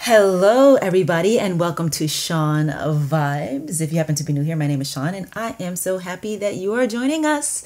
Hello, everybody, and welcome to Shon Vibes. If you happen to be new here, my name is Shon, and I am so happy that you are joining us.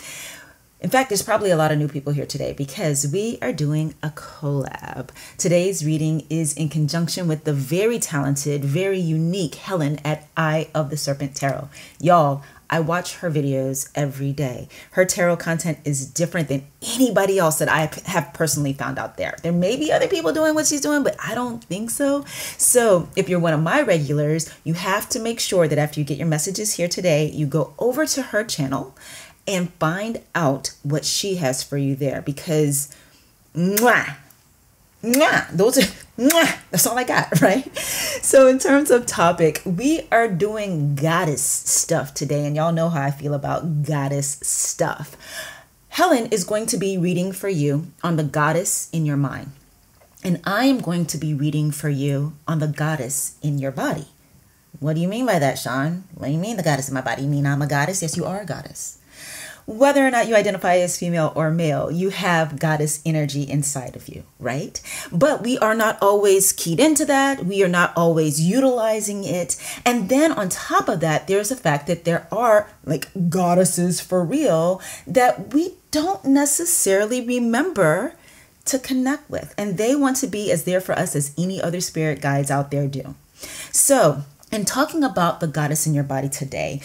In fact, there's probably a lot of new people here today because we are doing a collab. Today's reading is in conjunction with the very talented, very unique Helen at Eye of the Serpent Tarot. Y'all, I watch her videos every day. Her tarot content is different than anybody else that I have personally found out there. There may be other people doing what she's doing, but I don't think so. So if you're one of my regulars, you have to make sure that after you get your messages here today, you go over to her channel and find out what she has for you there, because that's all I got, right? So in terms of topic, we are doing goddess stuff today, and y'all know how I feel about goddess stuff. Helen is going to be reading for you on the goddess in your mind, and I am going to be reading for you on the goddess in your body. What do you mean by that, Shon? What do you mean the goddess in my body? You mean I'm a goddess? Yes, you are a goddess. Whether or not you identify as female or male, you have goddess energy inside of you, right? But we are not always keyed into that. We are not always utilizing it. And then on top of that, there's the fact that there are like goddesses for real that we don't necessarily remember to connect with. And they want to be as there for us as any other spirit guides out there do. So in talking about the goddess in your body today,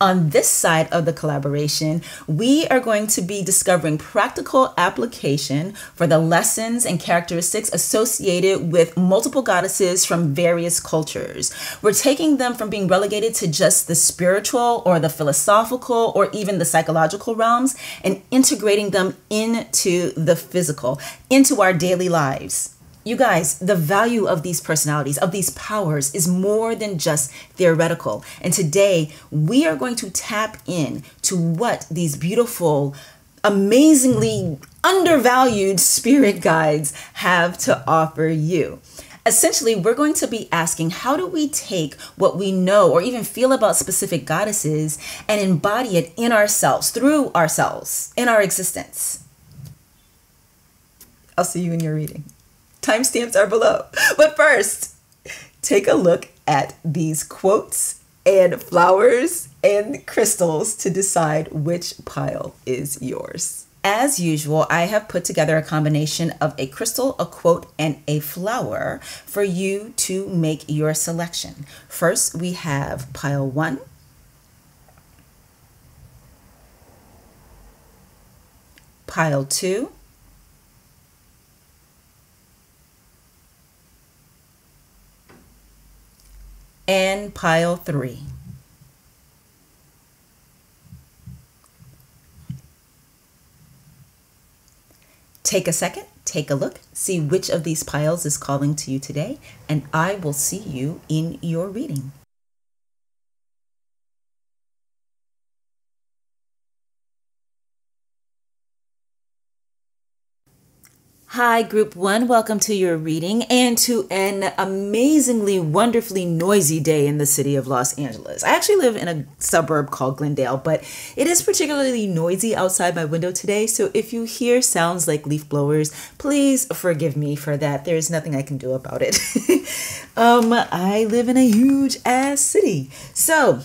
on this side of the collaboration, we are going to be discovering practical application for the lessons and characteristics associated with multiple goddesses from various cultures. We're taking them from being relegated to just the spiritual or the philosophical or even the psychological realms and integrating them into the physical, into our daily lives. You guys, the value of these personalities, of these powers, is more than just theoretical. And today, we are going to tap in to what these beautiful, amazingly undervalued spirit guides have to offer you. Essentially, we're going to be asking, how do we take what we know or even feel about specific goddesses and embody it in ourselves, through ourselves, in our existence? I'll see you in your reading. Timestamps are below. But first, take a look at these quotes and flowers and crystals to decide which pile is yours. As usual, I have put together a combination of a crystal, a quote, and a flower for you to make your selection. First, we have pile 1, pile 2, and pile 3. Take a second, take a look, see which of these piles is calling to you today, and I will see you in your reading. Hi, Group 1. Welcome to your reading and to an amazingly, wonderfully noisy day in the city of Los Angeles. I actually live in a suburb called Glendale, but it is particularly noisy outside my window today. So if you hear sounds like leaf blowers, please forgive me for that. There's nothing I can do about it. I live in a huge ass city. So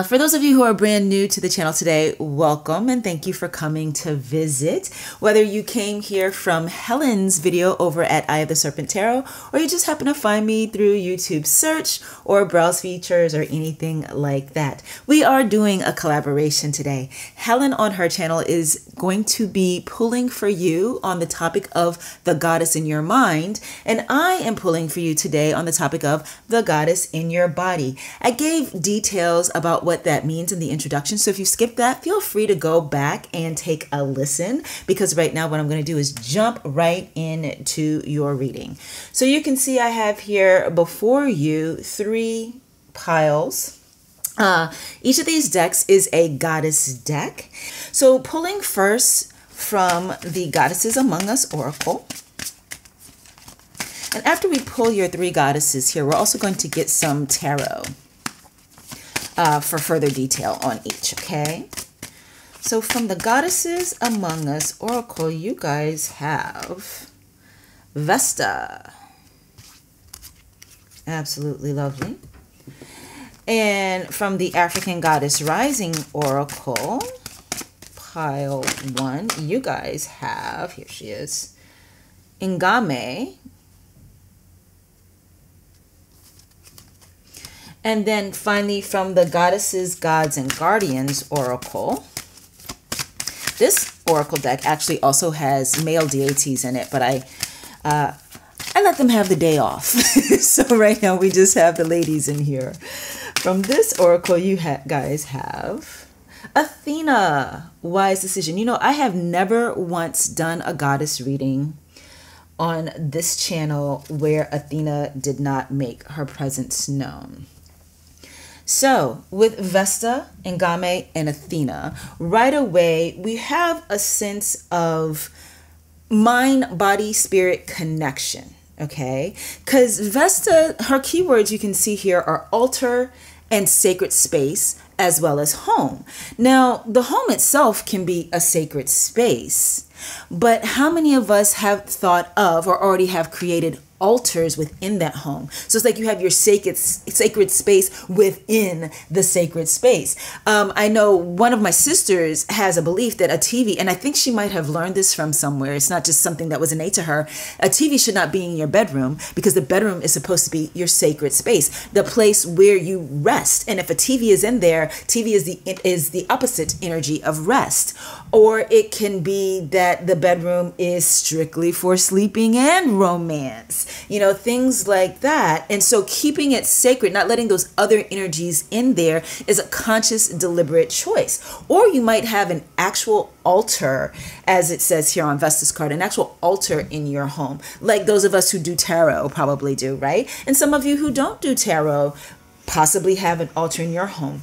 for those of you who are brand new to the channel today, welcome and thank you for coming to visit. Whether you came here from Helen's video over at Eye of the Serpent Tarot, or you just happen to find me through YouTube search or browse features or anything like that. We are doing a collaboration today. Helen on her channel is going to be pulling for you on the topic of the goddess in your mind, and I am pulling for you today on the topic of the goddess in your body. I gave details about what that means in the introduction. So if you skipped that, feel free to go back and take a listen, because right now what I'm going to do is jump right into your reading. So you can see I have here before you 3 piles. Each of these decks is a goddess deck. So pulling first from the Goddesses Among Us Oracle. And after we pull your 3 goddesses here, we're also going to get some tarot for further detail on each, okay? So from the Goddesses Among Us Oracle, you guys have Vesta, Absolutely lovely. And from the African Goddess Rising Oracle, pile 1, you guys have, here she is, Ngame. And then finally from the Goddesses, Gods, and Guardians Oracle, this Oracle deck actually also has male deities in it, but I let them have the day off. So right now we just have the ladies in here. From this Oracle, you guys have Athena, Wise Decision. You know, I have never once done a goddess reading on this channel where Athena did not make her presence known. So with Vesta, Ngame, and Athena, right away we have a sense of mind, body, spirit connection. Okay, because Vesta, her keywords you can see here are altar and sacred space, as well as home. Now, the home itself can be a sacred space, but how many of us have thought of or already have created altars within that home? So it's like you have your sacred space within the sacred space. I know one of my sisters has a belief that a TV, and I think she might have learned this from somewhere, it's not just something that was innate to her, a TV should not be in your bedroom because the bedroom is supposed to be your sacred space, the place where you rest. And if a TV is in there, TV is the opposite energy of rest. Or it can be that the bedroom is strictly for sleeping and romance, you know, things like that. And so keeping it sacred, not letting those other energies in there, is a conscious, deliberate choice. Or you might have an actual altar, as it says here on Vesta's card, an actual altar in your home, like those of us who do tarot probably do, right? And some of you who don't do tarot possibly have an altar in your home.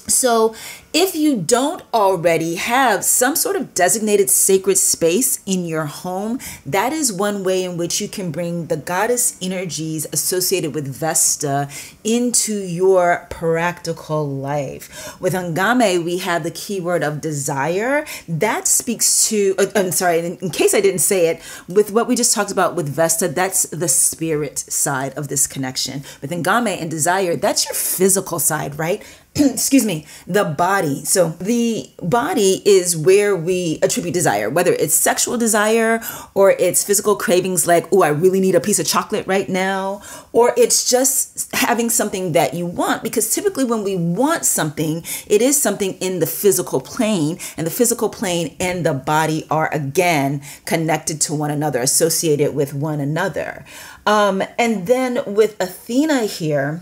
So if you don't already have some sort of designated sacred space in your home, that is one way in which you can bring the goddess energies associated with Vesta into your practical life. With Ngame, we have the keyword of desire. That speaks to, I'm sorry, in case I didn't say it, with what we just talked about with Vesta, that's the spirit side of this connection. With Ngame and desire, that's your physical side, right? Excuse me, the body. So the body is where we attribute desire, whether it's sexual desire or it's physical cravings like, oh, I really need a piece of chocolate right now, or it's just having something that you want. Because typically when we want something, it is something in the physical plane, and the physical plane and the body are again connected to one another, associated with one another. And then with Athena here,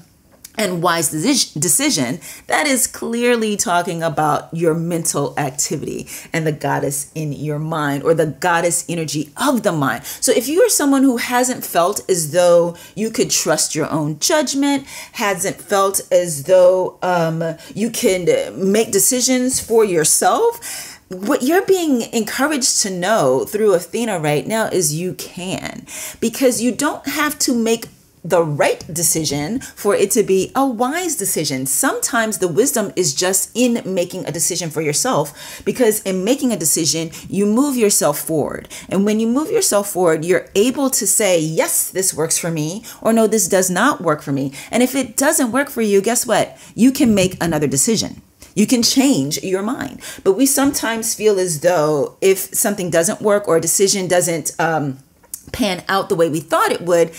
and wise decision, that is clearly talking about your mental activity and the goddess in your mind, or the goddess energy of the mind. So if you are someone who hasn't felt as though you could trust your own judgment, hasn't felt as though you can make decisions for yourself, what you're being encouraged to know through Athena right now is you can, because you don't have to make the right decision for it to be a wise decision. Sometimes the wisdom is just in making a decision for yourself, because in making a decision, you move yourself forward. And when you move yourself forward, you're able to say, yes, this works for me, or no, this does not work for me. And if it doesn't work for you, guess what? You can make another decision. You can change your mind. But we sometimes feel as though if something doesn't work or a decision doesn't pan out the way we thought it would,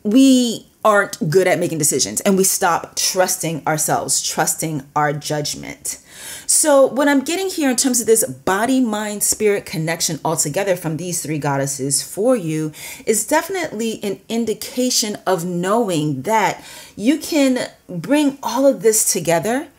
we aren't good at making decisions, and we stop trusting ourselves, trusting our judgment. So what I'm getting here in terms of this body, mind, spirit connection altogether from these three goddesses for you is definitely an indication of knowing that you can bring all of this together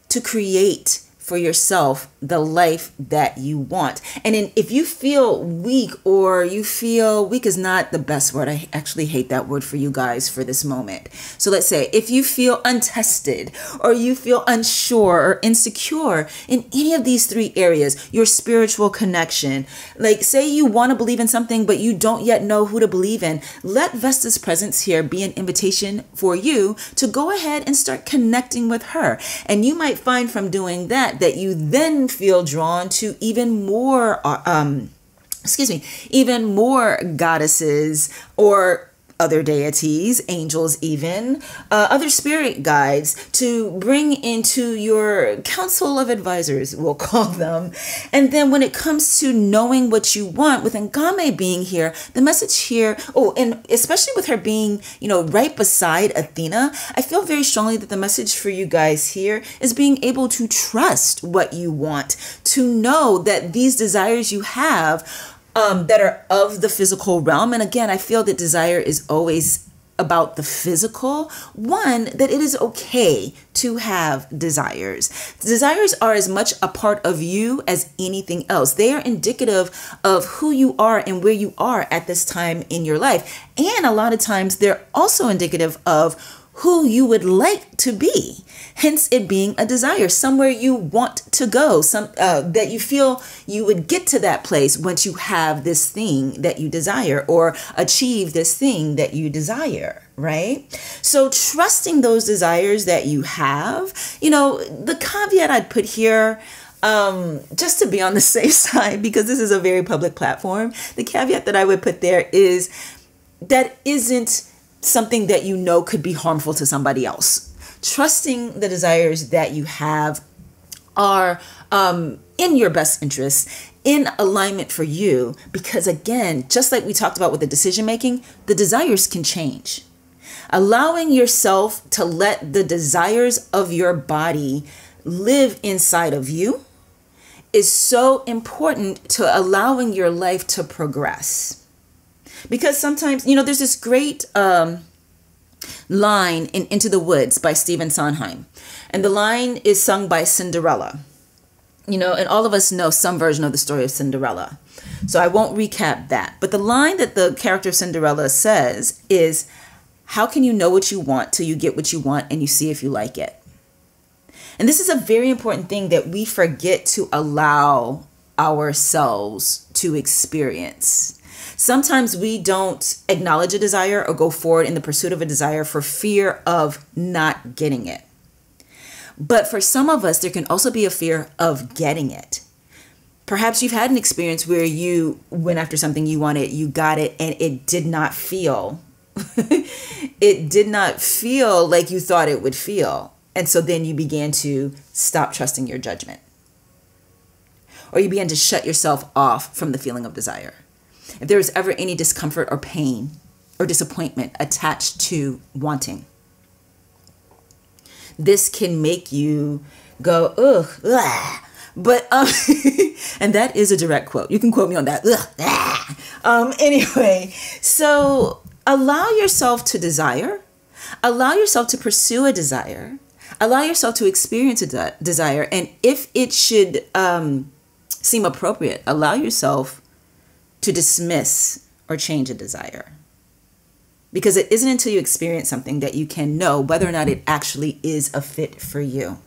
to create for yourself the life that you want. And if you feel weak, or you feel weak is not the best word. I actually hate that word for you guys for this moment. So let's say if you feel untested, or you feel unsure or insecure in any of these three areas, your spiritual connection, like say you want to believe in something, but you don't yet know who to believe in, let Vesta's presence here be an invitation for you to go ahead and start connecting with her. And you might find from doing that you then feel drawn to even more, even more goddesses, or other deities, angels even, other spirit guides to bring into your council of advisors, we'll call them. And then when it comes to knowing what you want, with 𝒂𝒓𝒄 being here, the message here, oh, and especially with her being, you know, right beside Athena, I feel very strongly that the message for you guys here is being able to trust what you want, to know that these desires you have that are of the physical realm. And again, I feel that desire is always about the physical. One, that it is okay to have desires. Desires are as much a part of you as anything else. They are indicative of who you are and where you are at this time in your life. And a lot of times they're also indicative of who you would like to be, hence it being a desire, somewhere you want to go, that you feel you would get to that place once you have this thing that you desire or achieve this thing that you desire, right? So trusting those desires that you have, you know, the caveat I'd put here, just to be on the safe side, because this is a very public platform, the caveat that I would put there is that isn't something that you know could be harmful to somebody else. Trusting the desires that you have are in your best interest, in alignment for you, because again, just like we talked about with the decision making, the desires can change. Allowing yourself to let the desires of your body live inside of you is so important to allowing your life to progress. Because sometimes, you know, there's this great line in Into the Woods by Stephen Sondheim. And the line is sung by Cinderella. You know, and all of us know some version of the story of Cinderella. So I won't recap that. But the line that the character of Cinderella says is, how can you know what you want till you get what you want and you see if you like it? And this is a very important thing that we forget to allow ourselves to experience. Sometimes we don't acknowledge a desire or go forward in the pursuit of a desire for fear of not getting it. But for some of us, there can also be a fear of getting it. Perhaps you've had an experience where you went after something you wanted, you got it, and it did not feel, it did not feel like you thought it would feel. And so then you began to stop trusting your judgment. Or you began to shut yourself off from the feeling of desire. If there is ever any discomfort or pain or disappointment attached to wanting, this can make you go, ugh, ugh. But, and that is a direct quote. You can quote me on that. Ugh, anyway, so allow yourself to desire, allow yourself to pursue a desire, allow yourself to experience a desire. And if it should seem appropriate, allow yourself to dismiss or change a desire. Because it isn't until you experience something that you can know whether or not it actually is a fit for you.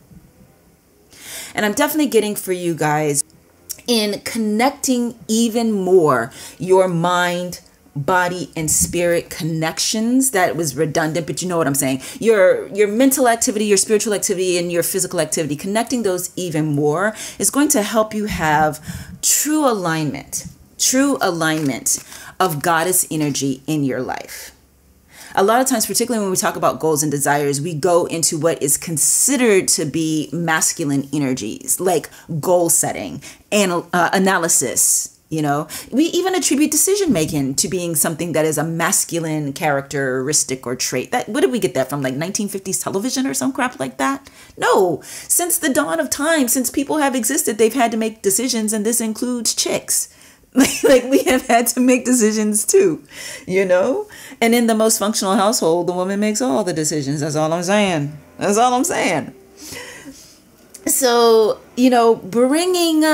And I'm definitely getting for you guys in connecting even more your mind, body, and spirit connections. That was redundant, but you know what I'm saying. Your mental activity, your spiritual activity, and your physical activity, connecting those even more is going to help you have true alignment of goddess energy in your life. A lot of times, particularly when we talk about goals and desires, we go into what is considered to be masculine energies, like goal setting and analysis. You know, we even attribute decision making to being something that is a masculine characteristic or trait. That, where did we get that from? Like 1950s television or some crap like that? No, since the dawn of time, since people have existed, they've had to make decisions, and this includes chicks. Like we have had to make decisions too, you know? And in the most functional household, the woman makes all the decisions. That's all I'm saying. That's all I'm saying. So, you know, bringing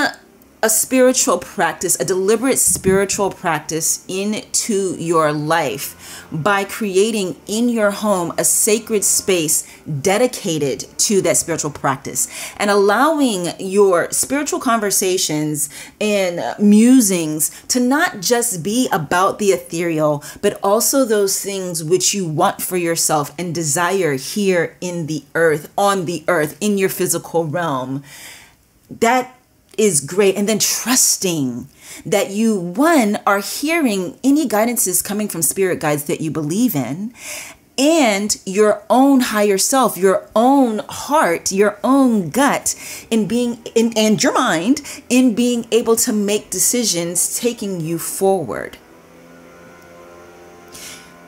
a spiritual practice, a deliberate spiritual practice into your life by creating in your home a sacred space dedicated to that spiritual practice, and allowing your spiritual conversations and musings to not just be about the ethereal, but also those things which you want for yourself and desire here in the earth, on the earth, in your physical realm. That is great. And then trusting that you, one, are hearing any guidances coming from spirit guides that you believe in, and your own higher self, your own heart, your own gut, and your mind in being able to make decisions taking you forward.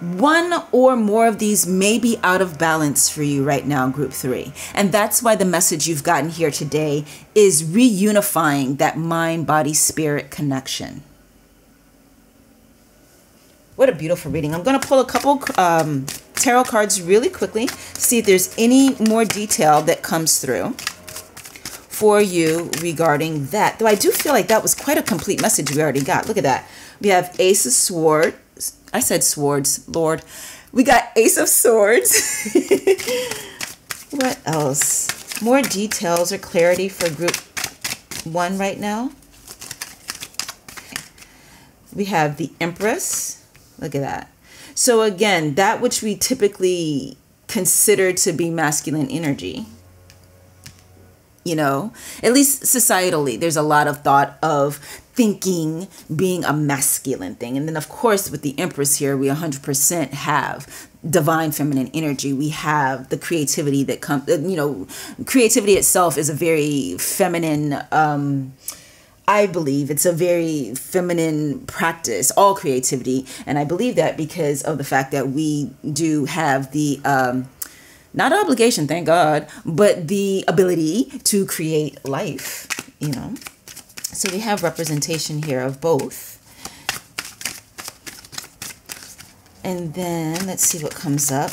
One or more of these may be out of balance for you right now, group 3. And that's why the message you've gotten here today is reunifying that mind, body, spirit connection. What a beautiful reading. I'm going to pull a couple tarot cards really quickly, see if there's any more detail that comes through for you regarding that. Though I do feel like that was quite a complete message we already got. Look at that. We have Ace of Swords. I said swords, Lord. We got Ace of Swords. What else? More details or clarity for group 1 right now. We have the Empress. Look at that. So again, that which we typically consider to be masculine energy, you know, at least societally, there's a lot of thought of thinking being a masculine thing. And then of course, with the Empress here, we 100% have divine feminine energy. We have the creativity that comes, you know, creativity itself is a very feminine, I believe it's a very feminine practice, all creativity. And I believe that because of the fact that we do have the, not obligation, thank God, but the ability to create life, you know. So we have representation here of both. And then let's see what comes up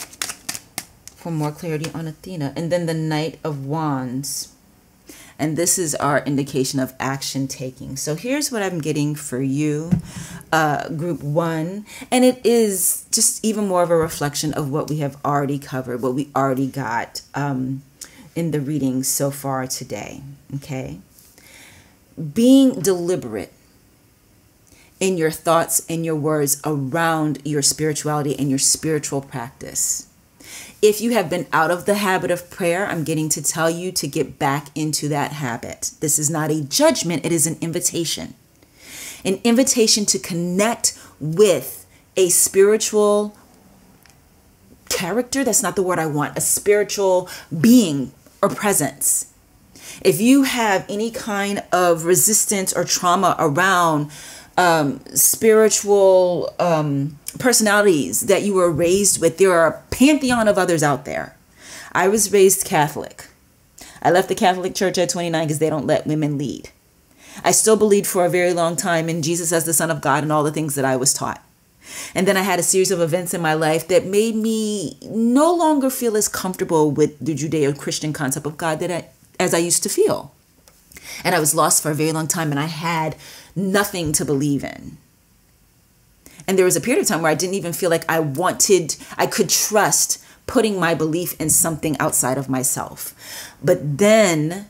for more clarity on Athena. And then the Knight of Wands. And this is our indication of action taking. So here's what I'm getting for you, group 1. And it is just even more of a reflection of what we have already covered, what we already got in the readings so far today. Okay. Being deliberate in your thoughts and your words around your spirituality and your spiritual practice. If you have been out of the habit of prayer, I'm getting to tell you to get back into that habit. This is not a judgment. It is an invitation. An invitation to connect with a spiritual character. That's not the word I want. A spiritual being or presence. If you have any kind of resistance or trauma around spiritual personalities that you were raised with, there are a pantheon of others out there. I was raised Catholic. I left the Catholic Church at 29 because they don't let women lead. I still believed for a very long time in Jesus as the Son of God and all the things that I was taught. And then I had a series of events in my life that made me no longer feel as comfortable with the Judeo-Christian concept of God as I used to feel. And I was lost for a very long time, and I had nothing to believe in. And there was a period of time where I didn't even feel like I could trust putting my belief in something outside of myself. But then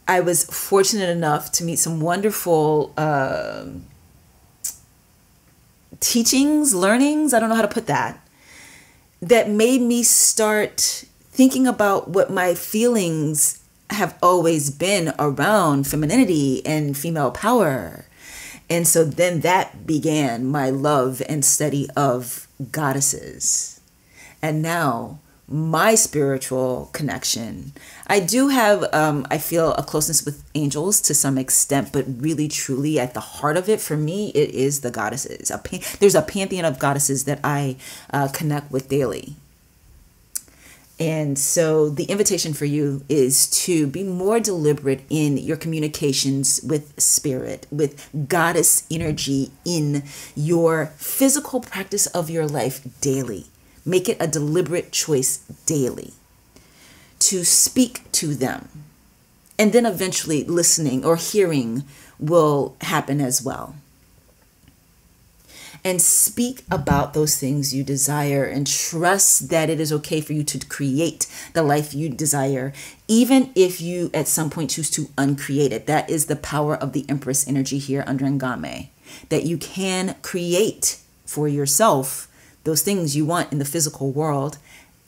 I was fortunate enough to meet some wonderful teachings, learnings, I don't know how to put that made me start thinking about what my feelings have always been around femininity and female power. And so then that began my love and study of goddesses. And now my spiritual connection, I do have, I feel a closeness with angels to some extent, but really truly at the heart of it, for me, it is the goddesses. There's a pantheon of goddesses that I connect with daily. And so the invitation for you is to be more deliberate in your communications with spirit, with goddess energy in your physical practice of your life daily. Make it a deliberate choice daily to speak to them. And then eventually listening or hearing will happen as well. And speak about those things you desire and trust that it is okay for you to create the life you desire, even if you at some point choose to uncreate it. That is the power of the Empress energy here under Ngame, that you can create for yourself those things you want in the physical world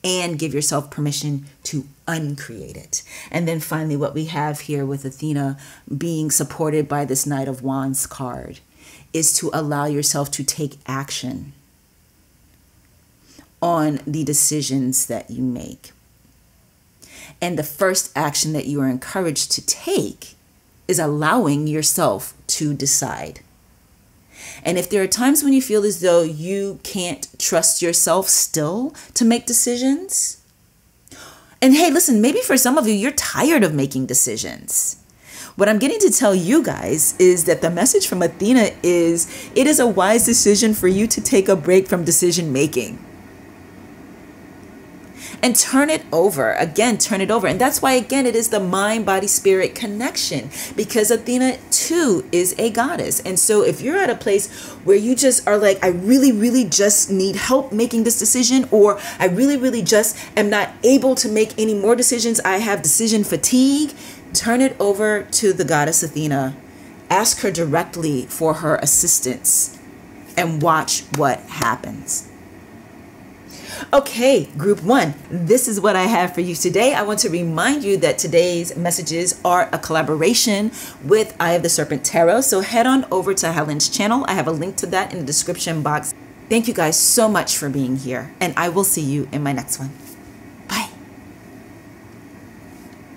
and give yourself permission to uncreate it. And then finally, what we have here with Athena being supported by this Knight of Wands card is to allow yourself to take action on the decisions that you make. And the first action that you are encouraged to take is allowing yourself to decide. And if there are times when you feel as though you can't trust yourself still to make decisions, and hey, listen, maybe for some of you, you're tired of making decisions. What I'm getting to tell you guys is that the message from Athena is it is a wise decision for you to take a break from decision making. And turn it over. Again, turn it over. And that's why, again, it is the mind, body, spirit connection, because Athena too is a goddess. And so if you're at a place where you just are like, I really, really just need help making this decision, or I really, really just am not able to make any more decisions, I have decision fatigue, turn it over to the goddess Athena. Ask her directly for her assistance and watch what happens. Okay, group one, this is what I have for you today. I want to remind you that today's messages are a collaboration with Eye of the Serpent Tarot. So head on over to Helen's channel. I have a link to that in the description box. Thank you guys so much for being here, and I will see you in my next one. Bye.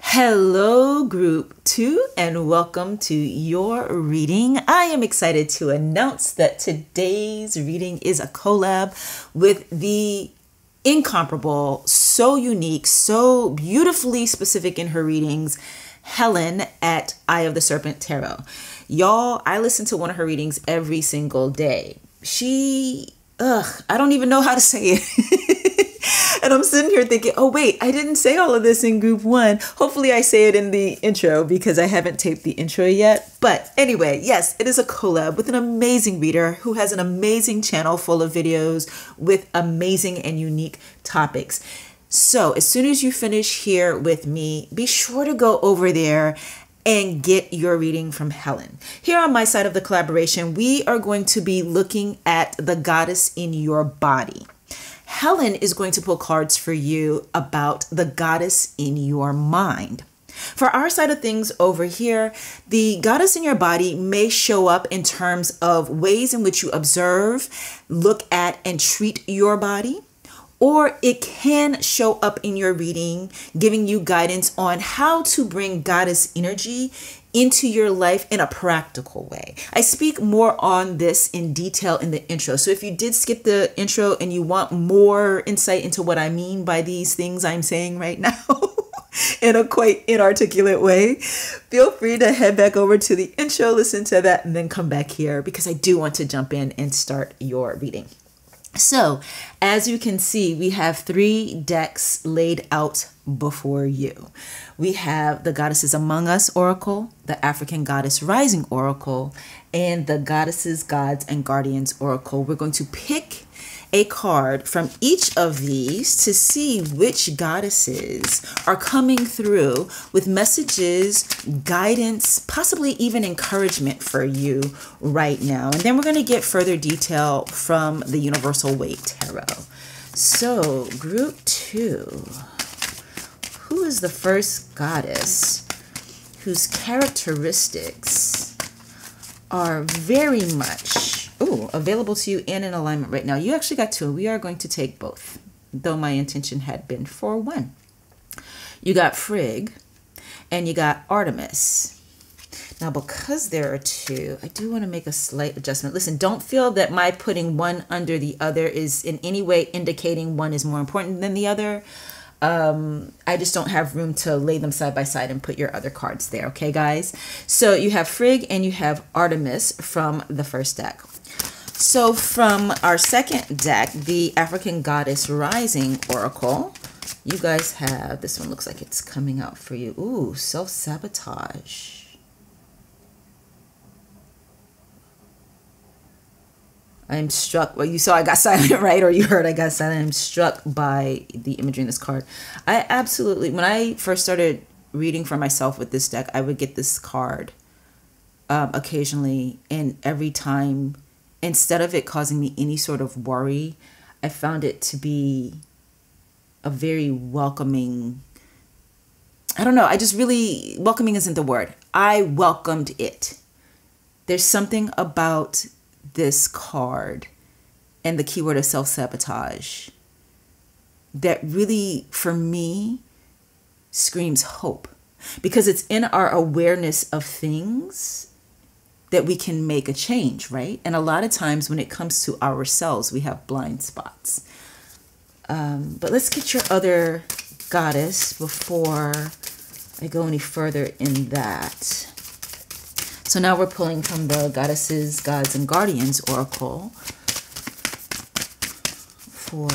Hello, group two, and welcome to your reading. I am excited to announce that today's reading is a collab with the incomparable, so unique, so beautifully specific in her readings, Helen at Eye of the Serpent Tarot. Y'all, I listen to one of her readings every single day. I don't even know how to say it. And I'm sitting here thinking, oh wait, I didn't say all of this in group one. Hopefully I say it in the intro because I haven't taped the intro yet. But anyway, yes, it is a collab with an amazing reader who has an amazing channel full of videos with amazing and unique topics. So as soon as you finish here with me, be sure to go over there and get your reading from Helen. Here on my side of the collaboration, we are going to be looking at the goddess in your body. Helen is going to pull cards for you about the goddess in your mind. For our side of things over here, the goddess in your body may show up in terms of ways in which you observe, look at, and treat your body. Or it can show up in your reading, giving you guidance on how to bring goddess energy into your life in a practical way. I speak more on this in detail in the intro. So if you did skip the intro and you want more insight into what I mean by these things I'm saying right now in a quite inarticulate way, feel free to head back over to the intro, listen to that, and then come back here because I do want to jump in and start your reading. So, as you can see, we have 3 decks laid out before you. We have the Goddesses Among Us Oracle, the African Goddess Rising Oracle, and the Goddesses, Gods, and Guardians Oracle. We're going to pick a card from each of these to see which goddesses are coming through with messages, guidance, possibly even encouragement for you right now. And then we're going to get further detail from the Universal Weight Tarot. So, group 2. Who is the first goddess whose characteristics are very much available to you and in alignment right now? You actually got 2. We are going to take both, though my intention had been for 1. You got Frigg and you got Artemis. Now, because there are 2, I do want to make a slight adjustment. Listen, don't feel that my putting one under the other is in any way indicating one is more important than the other. I just don't have room to lay them side by side and put your other cards there. Okay, guys? So you have Frigg and you have Artemis from the first deck. So from our second deck, the African Goddess Rising Oracle, you guys have, this one looks like it's coming out for you. Ooh, self-sabotage. I'm struck. Well, you saw I got silent, right? Or you heard I got silent. I'm struck by the imagery in this card. I absolutely, when I first started reading for myself with this deck, I would get this card occasionally, and every time, instead of it causing me any sort of worry, I found it to be a very welcoming I don't know. I just really, welcoming isn't the word. I welcomed it. There's something about this card and the keyword of self-sabotage that really, for me, screams hope. Because it's in our awareness of things that we can make a change, right? And a lot of times when it comes to ourselves, we have blind spots. But let's get your other goddess before I go any further in that. So now we're pulling from the Goddesses, Gods, and Guardians Oracle for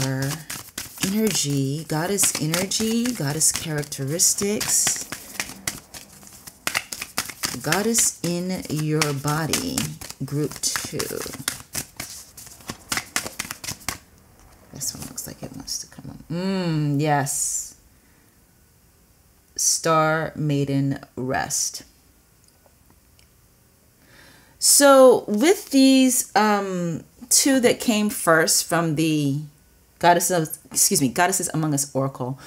energy, goddess characteristics, goddess in your body, group 2. This one looks like it wants to come up. Yes. Star Maiden Rest. So with these two that came first from the Goddesses Among Us Oracle,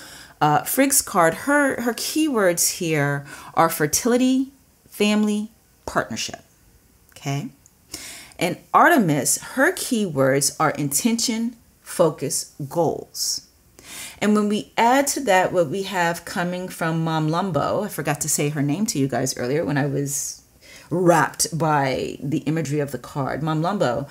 Frig's card, her keywords here are fertility, family, partnership. Okay. And Artemis, her keywords are intention, focus, goals. And when we add to that what we have coming from Mom Lumbo, I forgot to say her name to you guys earlier when I was wrapped by the imagery of the card. Mom Lumbo,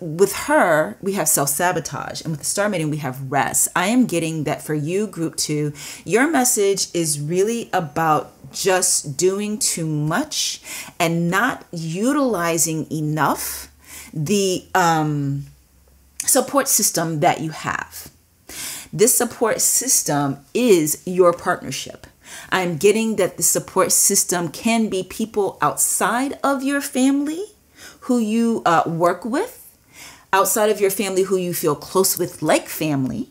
with her, we have self-sabotage. And with the Star Maiden, we have rest. I am getting that for you, group 2, your message is really about just doing too much and not utilizing enough the support system that you have. This support system is your partnership. I'm getting that the support system can be people outside of your family who you work with, outside of your family who you feel close with like family,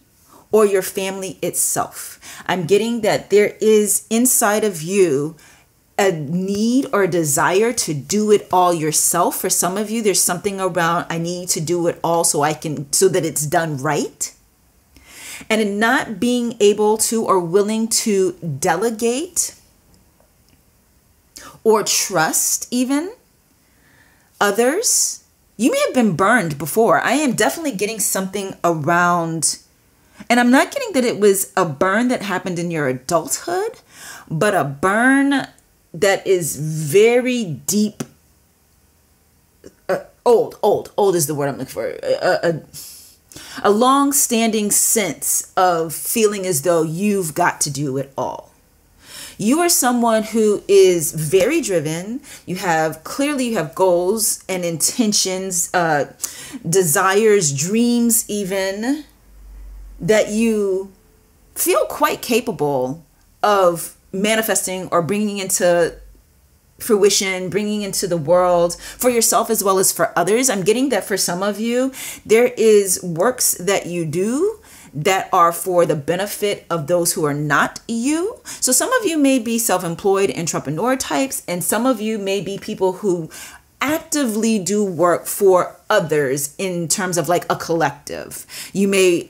or your family itself. I'm getting that there is inside of you a need or a desire to do it all yourself. For some of you, there's something around, I need to do it all so that it's done right. And in not being able to or willing to delegate or trust even others, you may have been burned before. I am definitely getting something around, and I'm not getting that it was a burn that happened in your adulthood, but a burn that is very deep. Old is the word I'm looking for. A long-standing sense of feeling as though you've got to do it all. You are someone who is very driven. You have goals and intentions, desires, dreams even, that you feel quite capable of manifesting or bringing into fruition, bringing into the world for yourself as well as for others. I'm getting that for some of you, there is works that you do that are for the benefit of those who are not you. So some of you may be self-employed entrepreneur types, and some of you may be people who actively do work for others in terms of like a collective. You may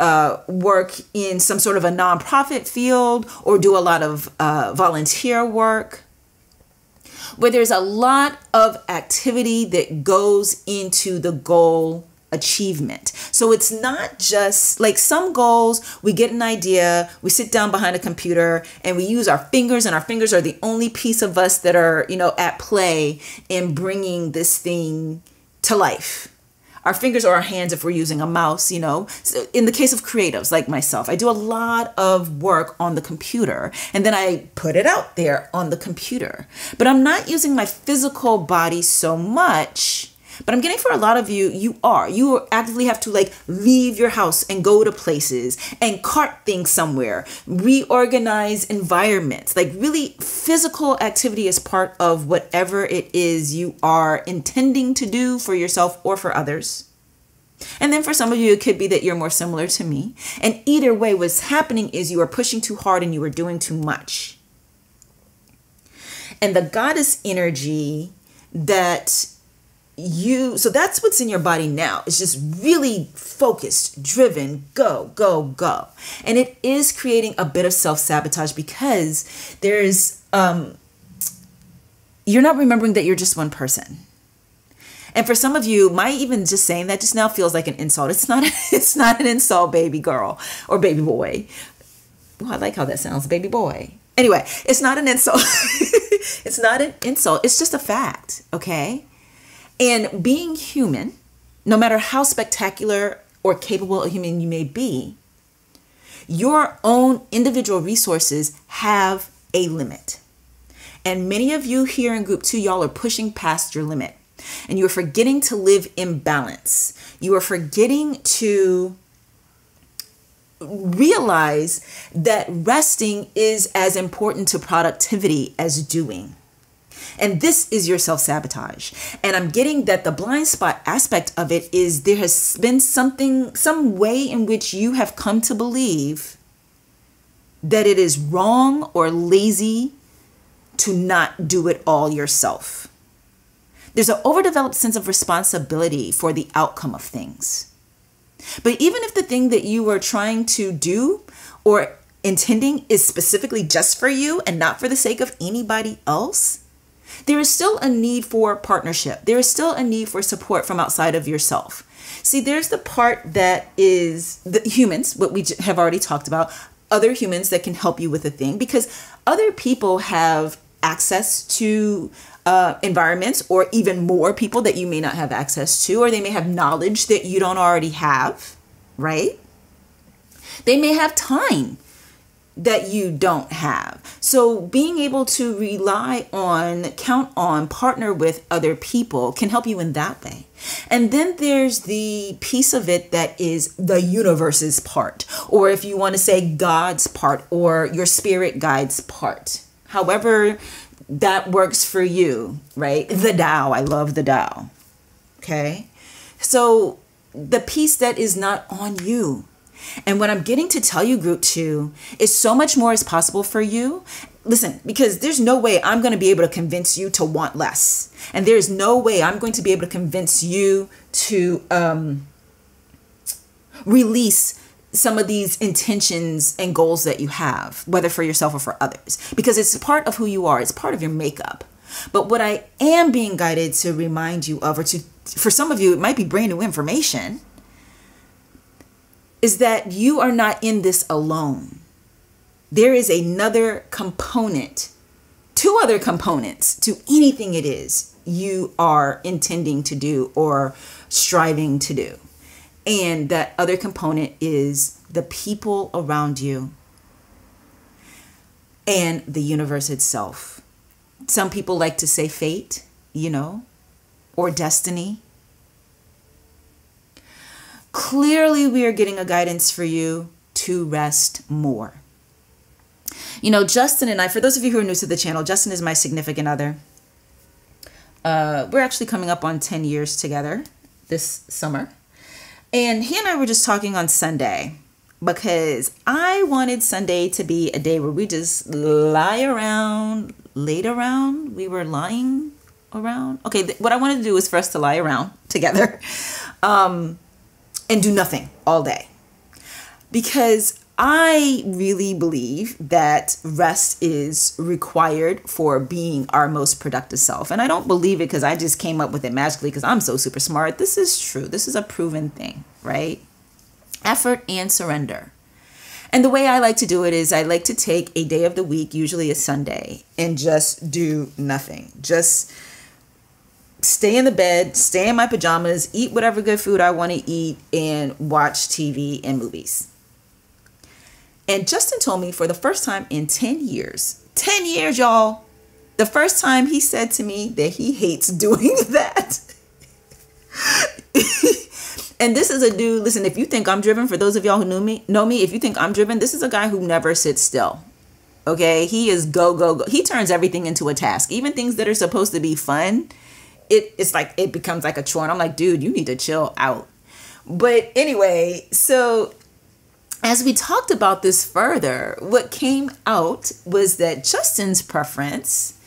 work in some sort of a nonprofit field or do a lot of volunteer work, where there's a lot of activity that goes into the goal achievement. So it's not just like some goals, we get an idea, we sit down behind a computer and we use our fingers, and our fingers are the only piece of us that are, at play in bringing this thing to life. Our fingers or our hands if we're using a mouse, So in the case of creatives like myself, I do a lot of work on the computer and then I put it out there on the computer. But I'm not using my physical body so much. But I'm getting for a lot of you, you actively have to like leave your house and go to places and cart things somewhere, reorganize environments, like really physical activity is part of whatever it is you are intending to do for yourself or for others. And then for some of you, it could be that you're more similar to me. And either way, what's happening is you are pushing too hard and you are doing too much. And the goddess energy that so that's what's in your body now. It's just really focused, driven, go, go, go. And it is creating a bit of self-sabotage because there's, you're not remembering that you're just one person. And for some of you, even just saying that just now feels like an insult. It's not an insult, baby girl or baby boy. Oh, I like how that sounds, baby boy. Anyway, it's not an insult. It's not an insult. It's just a fact, okay? And being human, no matter how spectacular or capable a human you may be, your own individual resources have a limit. And many of you here in group 2, y'all are pushing past your limit. And you are forgetting to live in balance. You are forgetting to realize that resting is as important to productivity as doing. And this is your self-sabotage. And I'm getting that the blind spot aspect of it is there has been some way in which you have come to believe that it is wrong or lazy to not do it all yourself. There's an overdeveloped sense of responsibility for the outcome of things. But even if the thing that you are trying to do or intending is specifically just for you and not for the sake of anybody else, there is still a need for partnership. There is still a need for support from outside of yourself. See, there's the part that is the humans, what we have already talked about, other humans that can help you with a thing, because other people have access to environments or even more people that you may not have access to, or they may have knowledge that you don't already have, right? They may have time that you don't have. So being able to count on, partner with other people can help you in that way. And then there's the piece of it that is the universe's part, or if you want to say God's part or your spirit guide's part, however that works for you, right? The Tao, I love the Tao. Okay. So the piece that is not on you. And what I'm getting to tell you, group 2, is so much more is possible for you. Listen, because there's no way I'm going to be able to convince you to want less. And there's no way I'm going to be able to convince you to release some of these intentions and goals that you have, whether for yourself or for others, because it's part of who you are. It's part of your makeup. But what I am being guided to remind you of, or for some of you, it might be brand new information, is that you are not in this alone. There is another component, 2 other components to anything it is you are intending to do or striving to do. And that other component is the people around you and the universe itself. Some people like to say fate, or destiny. Clearly, we are getting a guidance for you to rest more. Justin and I, for those of you who are new to the channel, Justin is my significant other. We're actually coming up on 10 years together this summer. And he and I were just talking on Sunday because I wanted Sunday to be a day where we just laid around. We were lying around. Okay, what I wanted to do was for us to lie around together and do nothing all day. Because I really believe that rest is required for being our most productive self. And I don't believe it because I just came up with it magically because I'm so super smart. This is true. This is a proven thing, right? Effort and surrender. And the way I like to do it is I like to take a day of the week, usually a Sunday, and just do nothing. Just stay in the bed, stay in my pajamas, eat whatever good food I want to eat, and watch TV and movies. And Justin told me for the first time in 10 years, y'all, the first time he said to me that he hates doing that. And this is a dude, listen, if you think I'm driven, for those of y'all who know me, if you think I'm driven, this is a guy who never sits still. Okay, he is go, go, go. He turns everything into a task, even things that are supposed to be fun. It's like it becomes like a chore. And I'm like, dude, you need to chill out. But anyway, so as we talked about this further, what came out was that Justin's preference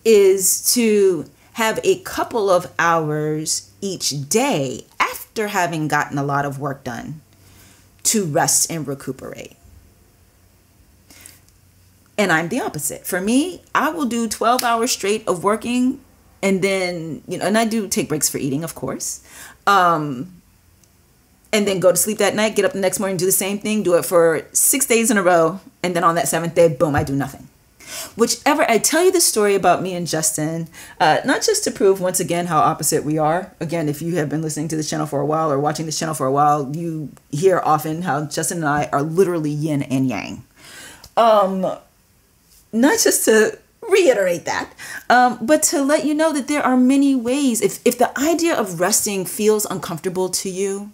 is to have a couple of hours each day after having gotten a lot of work done to rest and recuperate. And I'm the opposite. For me, I will do 12 hours straight of working, and then, you know, and I do take breaks for eating, of course. And then go to sleep that night, get up the next morning, do the same thing, do it for 6 days in a row. And then on that 7th day, boom, I do nothing. Whichever, I tell you the story about me and Justin, not just to prove once again how opposite we are. Again, if you have been listening to this channel for a while or watching this channel for a while, you hear often how Justin and I are literally yin and yang. Not just to reiterate that, but to let you know that there are many ways. If the idea of resting feels uncomfortable to you,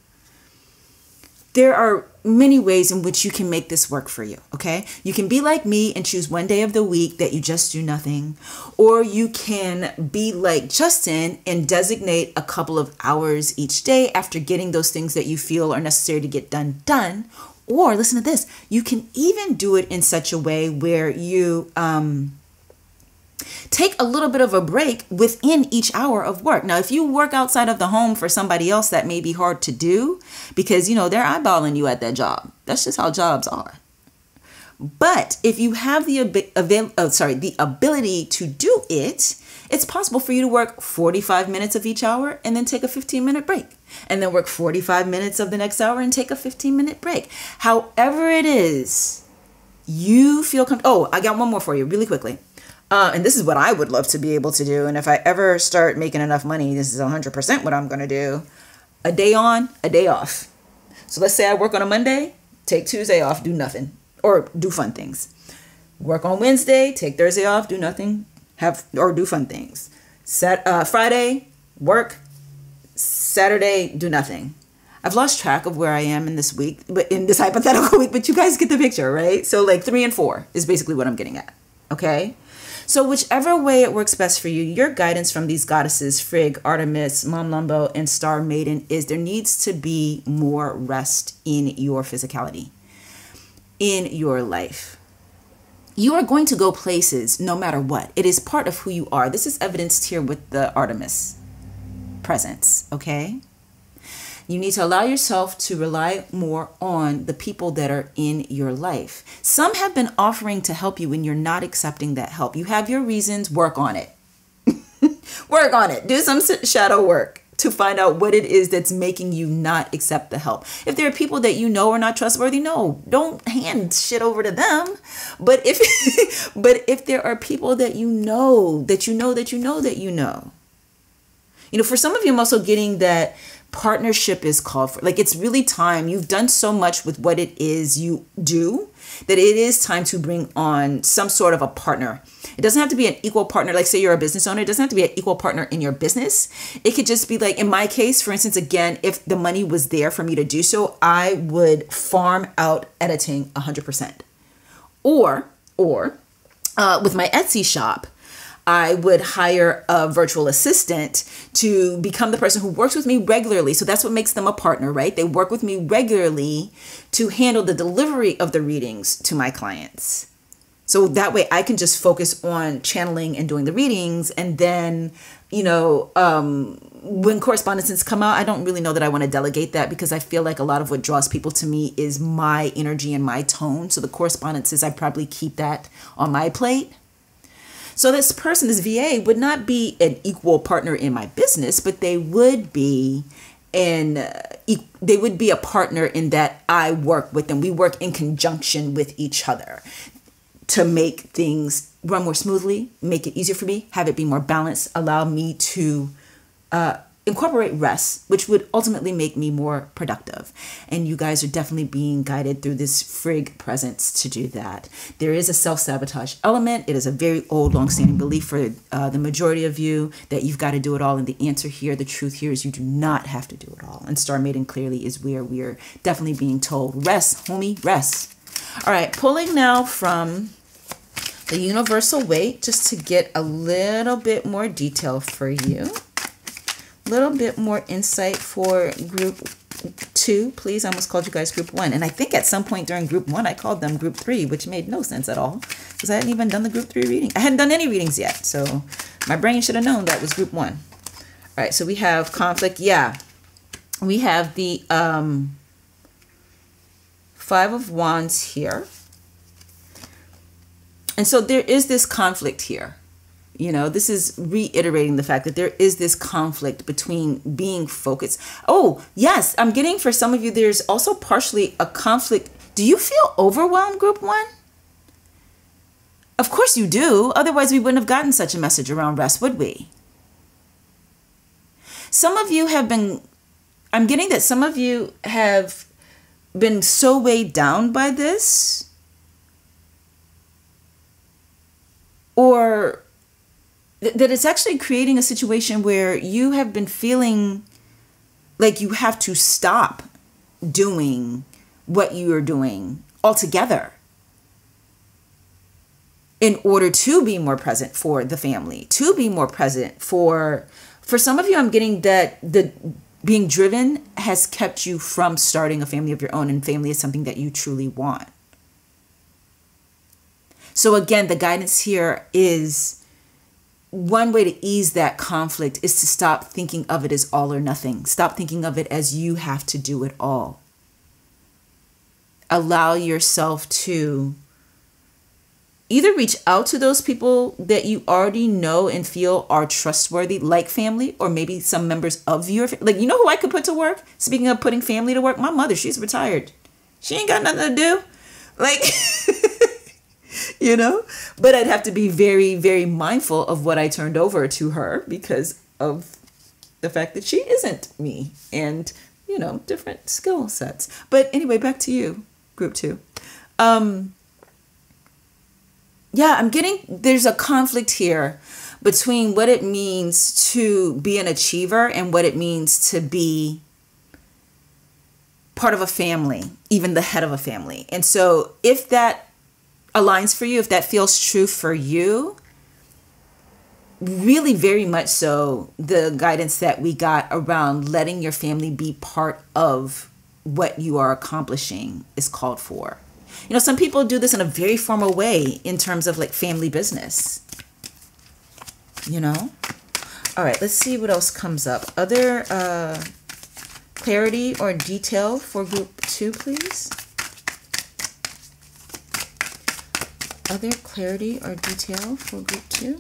there are many ways in which you can make this work for you, okay? You can be like me and choose one day of the week that you just do nothing, or you can be like Justin and designate a couple of hours each day after getting those things that you feel are necessary to get done. Or listen to this, you can even do it in such a way where you take a little bit of a break within each hour of work. Now, if you work outside of the home for somebody else, that may be hard to do because, you know, they're eyeballing you at that job. That's just how jobs are. But if you have the ability to do it, it's possible for you to work 45 minutes of each hour and then take a 15-minute break. And then work 45 minutes of the next hour and take a 15-minute break. However it is, you feel comfortable. Oh, I got one more for you really quickly. And this is what I would love to be able to do. And if I ever start making enough money, this is 100% what I'm going to do. A day on, a day off. So let's say I work on a Monday, take Tuesday off, do nothing, or do fun things. Work on Wednesday, take Thursday off, do nothing, do fun things. Friday, work. Saturday, do nothing. I've lost track of where I am in this week, but in this hypothetical week, but you guys get the picture, right? So like 3 and 4 is basically what I'm getting at. Okay. So whichever way it works best for you, your guidance from these goddesses, Frigg, Artemis, Mom Lambo, and Star Maiden is there needs to be more rest in your physicality, in your life. You are going to go places no matter what. It is part of who you are. This is evidenced here with the Artemis presence, okay? You need to allow yourself to rely more on the people that are in your life. Some have been offering to help you and you're not accepting that help. You have your reasons, work on it. Work on it. Do some shadow work to find out what it is that's making you not accept the help. If there are people that you know are not trustworthy, no, don't hand shit over to them. But if there are people that you know, for some of you, I'm also getting that partnership is called for. Like, it's really time. You've done so much with what it is you do that it is time to bring on some sort of a partner. It doesn't have to be an equal partner. Like, say you're a business owner, it doesn't have to be an equal partner in your business. It could just be like, in my case, for instance, again, if the money was there for me to do so, I would farm out editing 100%. Or with my Etsy shop, I would hire a virtual assistant to become the person who works with me regularly. So that's what makes them a partner, right? They work with me regularly to handle the delivery of the readings to my clients. So that way I can just focus on channeling and doing the readings. And then, when correspondences come out, I don't really know that I want to delegate that because I feel like a lot of what draws people to me is my energy and my tone. So the correspondences, I probably keep that on my plate. So this person, this VA, would not be an equal partner in my business, but they would be a partner in that I work with them. We work in conjunction with each other to make things run more smoothly, make it easier for me, have it be more balanced, allow me to incorporate rest, which would ultimately make me more productive. And you guys are definitely being guided through this Frigg presence to do that. There is a self-sabotage element. It is a very old, long-standing belief for the majority of you that you've got to do it all. And the answer here, the truth here is you do not have to do it all. And Star Maiden clearly is where we're definitely being told, rest, homie, rest. All right, pulling now from the universal weight just to get a little bit more detail for you. Little bit more insight for group 2, please. I almost called you guys group 1. And I think at some point during group 1, I called them group 3, which made no sense at all because I hadn't even done the group 3 reading. I hadn't done any readings yet. So My brain should have known that was group 1. All right, so we have conflict. Yeah, we have the 5 of Wands here. And so there is this conflict here. You know, this is reiterating the fact that there is this conflict between being focused. Oh, yes, I'm getting for some of you, there's also partially a conflict. Do you feel overwhelmed, group 1? Of course you do. Otherwise, we wouldn't have gotten such a message around rest, would we? Some of you have been, I'm getting that some of you have been so weighed down by this, or that it's actually creating a situation where you have been feeling like you have to stop doing what you are doing altogether in order to be more present for the family, to be more present for some of you. I'm getting that the being driven has kept you from starting a family of your own, and family is something that you truly want. So again, the guidance here is, one way to ease that conflict is to stop thinking of it as all or nothing. Stop thinking of it as you have to do it all. Allow yourself to either reach out to those people that you already know and feel are trustworthy, like family, or maybe some members of your family. Like, you know who I could put to work? Speaking of putting family to work, my mother, she's retired. She ain't got nothing to do. Like, you know, but I'd have to be very, very mindful of what I turned over to her because of the fact that she isn't me and, you know, different skill sets. But anyway, back to you, group 2. Yeah, I'm getting, there's a conflict here between what it means to be an achiever and what it means to be part of a family, even the head of a family. And so if that aligns for you, if that feels true for you, really very much so, the guidance that we got around letting your family be part of what you are accomplishing is called for. You know, some people do this in a very formal way in terms of like family business, you know? All right, let's see what else comes up. Other clarity or detail for group 2, please. Other clarity or detail for group 2.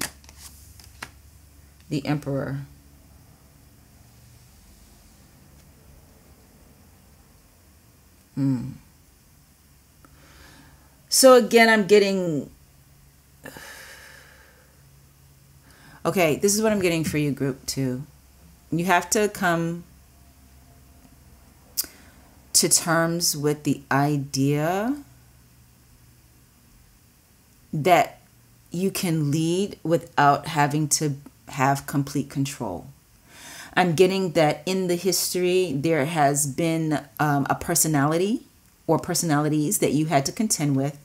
The Emperor. So again, I'm getting, okay, this is what I'm getting for you, group 2. You have to come to terms with the idea that you can lead without having to have complete control. I'm getting that in the history, there has been a personality or personalities that you had to contend with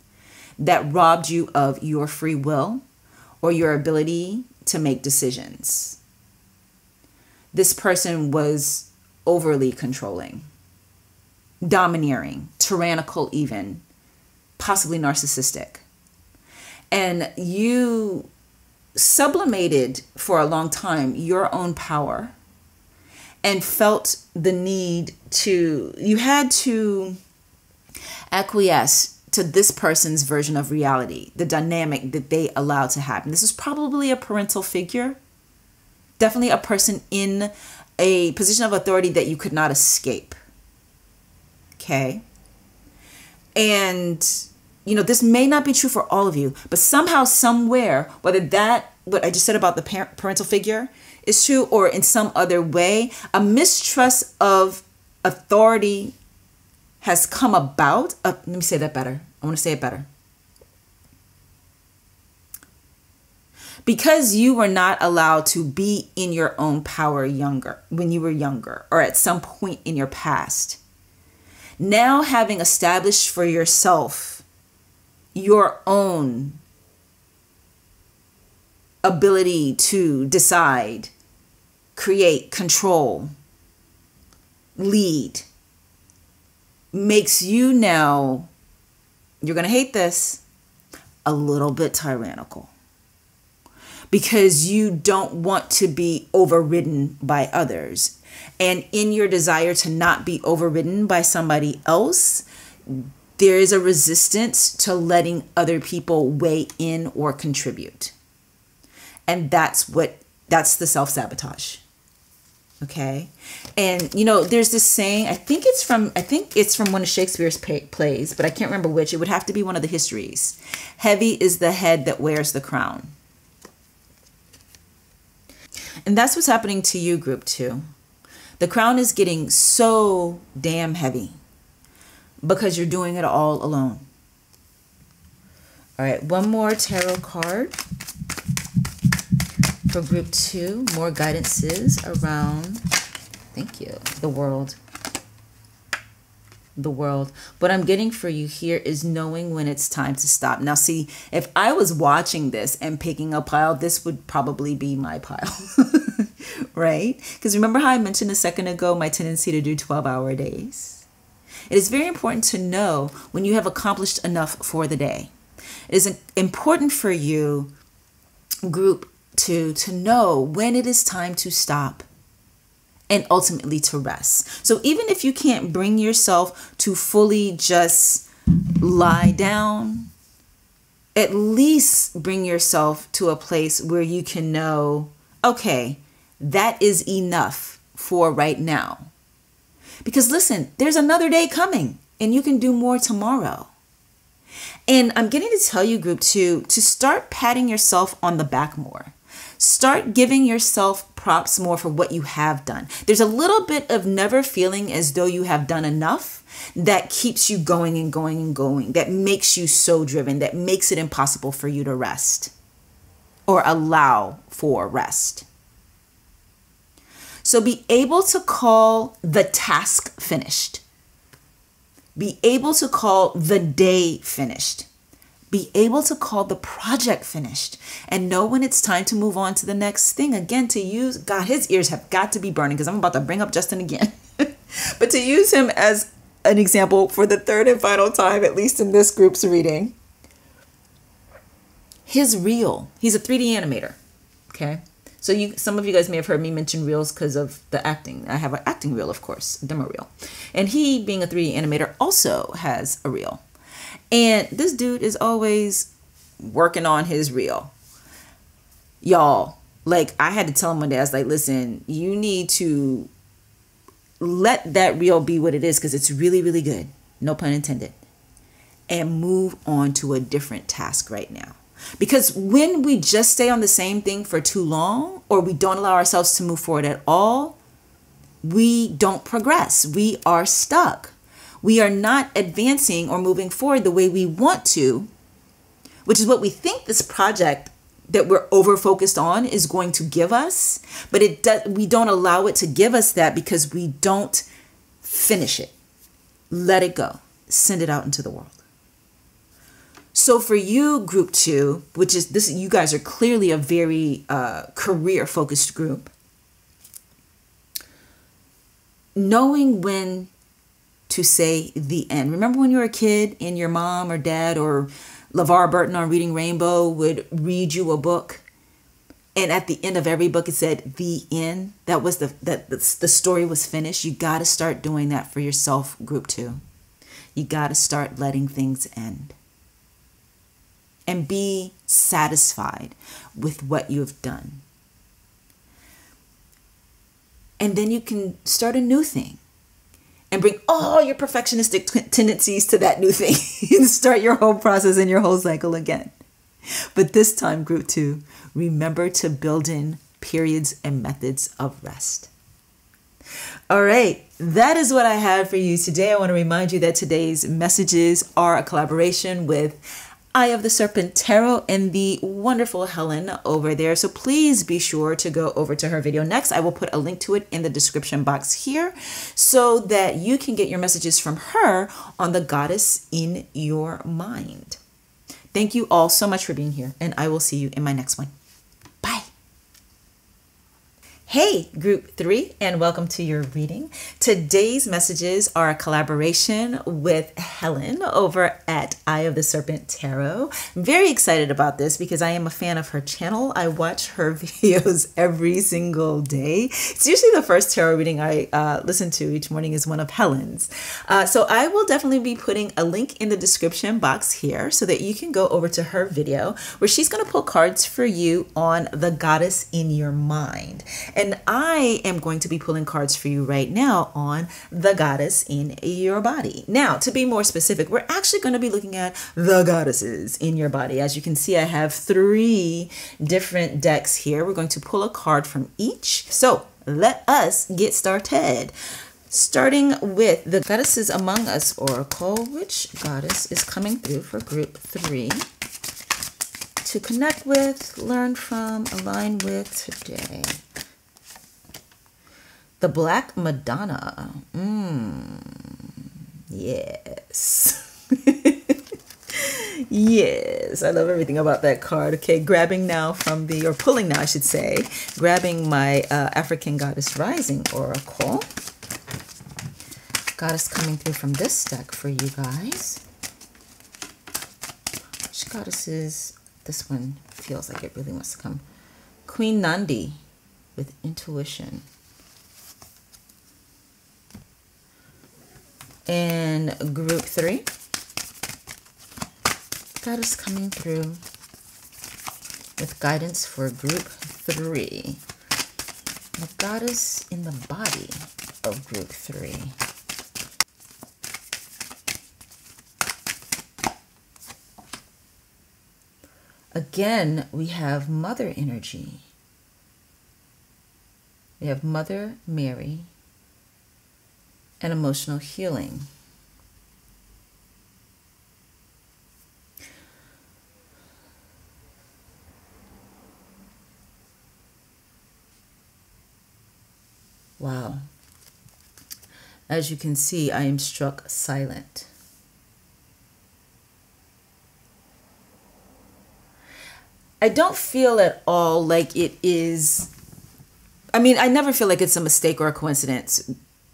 that robbed you of your free will or your ability to make decisions. This person was overly controlling, domineering, tyrannical even, possibly narcissistic. And you sublimated for a long time your own power and felt the need to, you had to acquiesce to this person's version of reality, the dynamic that they allowed to happen. This is probably a parental figure, definitely a person in a position of authority that you could not escape. Okay. And, you know, this may not be true for all of you, but somehow, somewhere, whether that, what I just said about the parental figure is true or in some other way, a mistrust of authority has come about. Let me say that better. I want to say it better. Because you were not allowed to be in your own power when you were younger or at some point in your past. Now having established for yourself your own ability to decide, create, control, lead, makes you now, you're going to hate this, a little bit tyrannical. because you don't want to be overridden by others. And in your desire to not be overridden by somebody else, there is a resistance to letting other people weigh in or contribute. And that's the self-sabotage. Okay. And you know, there's this saying, I think it's from one of Shakespeare's plays, but I can't remember which. It would have to be one of the histories. Heavy is the head that wears the crown. And that's what's happening to you, group 2. The crown is getting so damn heavy because you're doing it all alone. All right, one more tarot card for group 2. More guidances around, thank you, the world. The world. What I'm getting for you here is knowing when it's time to stop. Now, see, if I was watching this and picking a pile, this would probably be my pile, right? Because remember how I mentioned a second ago my tendency to do 12-hour days? It is very important to know when you have accomplished enough for the day. It is important for you, group 2, to know when it is time to stop and ultimately to rest. So even if you can't bring yourself to fully just lie down, at least bring yourself to a place where you can know, okay, that is enough for right now. Because listen, there's another day coming and you can do more tomorrow. And I'm getting to tell you, group 2, to start patting yourself on the back more. Start giving yourself props more for what you have done. There's a little bit of never feeling as though you have done enough that keeps you going and going and going, that makes you so driven, that makes it impossible for you to rest or allow for rest. So be able to call the task finished. Be able to call the day finished. Be able to call the project finished and know when it's time to move on to the next thing. Again, to use, God, his ears have got to be burning because I'm about to bring up Justin again. But to use him as an example for the third and final time, at least in this group's reading, his reel, he's a 3D animator, okay? So some of you guys may have heard me mention reels because of the acting. I have an acting reel, of course, a demo reel. And he, being a 3D animator, also has a reel. And this dude is always working on his reel. Y'all, like I had to tell him one day, I was like, listen, you need to let that reel be what it is because it's really, really good. No pun intended. And move on to a different task right now. Because when we just stay on the same thing for too long, or we don't allow ourselves to move forward at all, we don't progress. We are stuck. We are not advancing or moving forward the way we want to, which is what we think this project that we're over focused on is going to give us. But we don't allow it to give us that because we don't finish it. Let it go. Send it out into the world. So for you, group 2, which is this, you guys are clearly a very career focused group. Knowing when to say the end. Remember when you were a kid and your mom or dad or LeVar Burton on Reading Rainbow would read you a book, and at the end of every book it said the end? That was the story was finished. You got to start doing that for yourself, group 2. You got to start letting things end and be satisfied with what you have done. And then you can start a new thing and bring all your perfectionistic tendencies to that new thing and start your whole process and your whole cycle again. But this time, group 2, remember to build in periods and methods of rest. All right, that is what I have for you today. I want to remind you that today's messages are a collaboration with Eye of the Serpent Tarot and the wonderful Helen over there. So please be sure to go over to her video next. I will put a link to it in the description box here so that you can get your messages from her on the goddess in your mind. Thank you all so much for being here, and I will see you in my next one. Bye. Hey, group 3, and welcome to your reading. Today's messages are a collaboration with Helen over at Eye of the Serpent Tarot. I'm very excited about this because I am a fan of her channel. I watch her videos every single day. It's usually the first tarot reading I listen to each morning is one of Helen's. So I will definitely be putting a link in the description box here so that you can go over to her video where she's going to pull cards for you on the goddess in your mind. And I am going to be pulling cards for you right now on the goddess in your body. Now, to be more specific, we're actually going to be looking at the goddesses in your body. As you can see, I have 3 different decks here. We're going to pull a card from each. So let us get started. Starting with the Goddesses Among Us Oracle, which goddess is coming through for group 3 to connect with, learn from, align with today? The Black Madonna. Yes. Yes, I love everything about that card. Okay, grabbing now from the, or pulling now, I should say, grabbing my African Goddess Rising Oracle. Goddess coming through from this deck for you guys. Which goddess is, this one feels like it really wants to come. Queen Nandi with intuition. And group 3, goddess coming through with guidance for group 3. The goddess in the body of group 3. Again, we have Mother energy. We have Mother Mary and emotional healing. Wow. As you can see, I am struck silent. I don't feel at all like it is, I mean, I never feel like it's a mistake or a coincidence,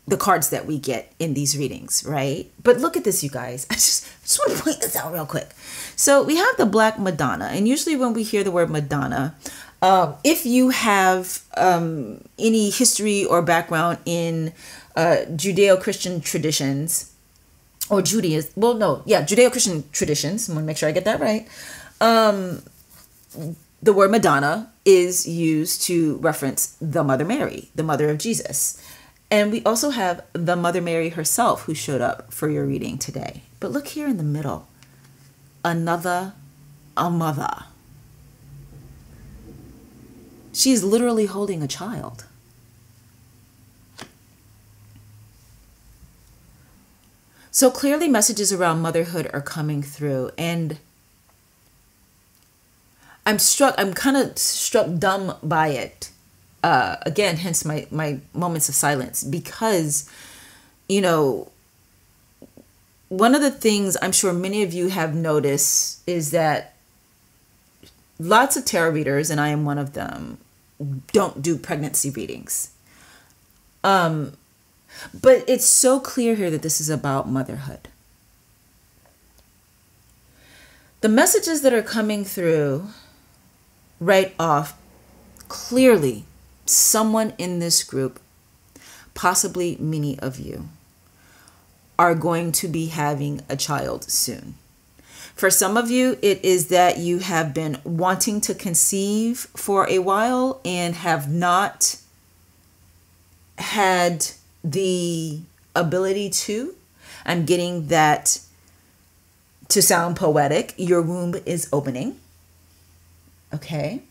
the cards that we get in these readings, right? But look at this, you guys. I just want to point this out real quick. So we have the Black Madonna, and usually when we hear the word Madonna, if you have any history or background in Judeo-Christian traditions, or Judaism, well, no, yeah, Judeo-Christian traditions, I'm going to make sure I get that right. The word Madonna is used to reference the Mother Mary, the mother of Jesus. And we also have the Mother Mary herself who showed up for your reading today. But look here in the middle, a mother. She's literally holding a child. So clearly messages around motherhood are coming through, and I'm kind of struck dumb by it. Again, hence my moments of silence, because, you know, one of the things I'm sure many of you have noticed is that lots of tarot readers, and I am one of them, don't do pregnancy readings. But it's so clear here that this is about motherhood. The messages that are coming through right off, clearly someone in this group, possibly many of you, are going to be having a child soon. For some of you, it is that you have been wanting to conceive for a while and have not had the ability to. I'm getting that, to sound poetic, your womb is opening. Okay?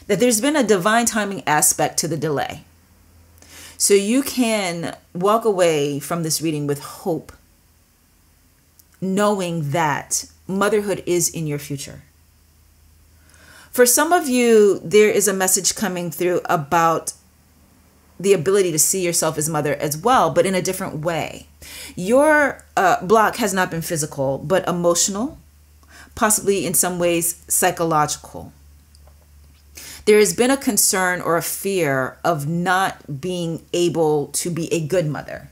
That there's been a divine timing aspect to the delay. So you can walk away from this reading with hope, knowing that motherhood is in your future. For some of you, there is a message coming through about the ability to see yourself as mother as well, but in a different way. Your block has not been physical, but emotional, possibly in some ways psychological. There has been a concern or a fear of not being able to be a good mother.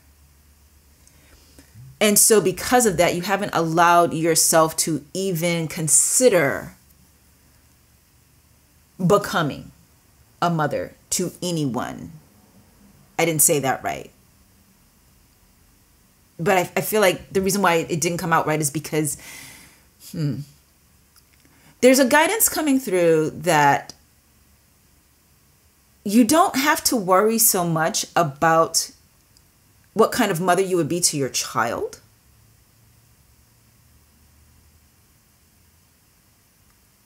And so because of that, you haven't allowed yourself to even consider becoming a mother to anyone. I didn't say that right. But I feel like the reason why it didn't come out right is because there's a guidance coming through that you don't have to worry so much about what kind of mother you would be to your child.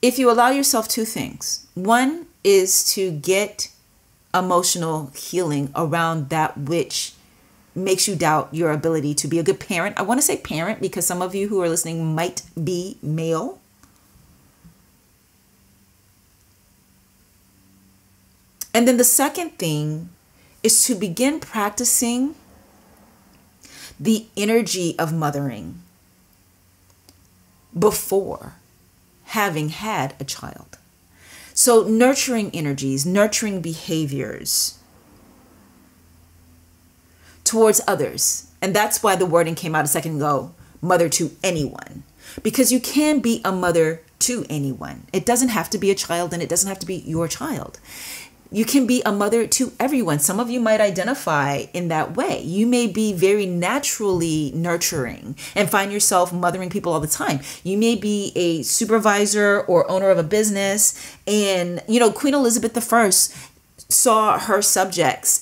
If you allow yourself two things. One is to get emotional healing around that which makes you doubt your ability to be a good parent. I want to say parent because some of you who are listening might be male. And then the second thing is to begin practicing the energy of mothering before having had a child. So nurturing energies, nurturing behaviors towards others. And that's why the wording came out a second ago, mother to anyone. Because you can be a mother to anyone. It doesn't have to be a child and it doesn't have to be your child. You can be a mother to everyone. Some of you might identify in that way. You may be very naturally nurturing and find yourself mothering people all the time. You may be a supervisor or owner of a business. And, Queen Elizabeth I saw herself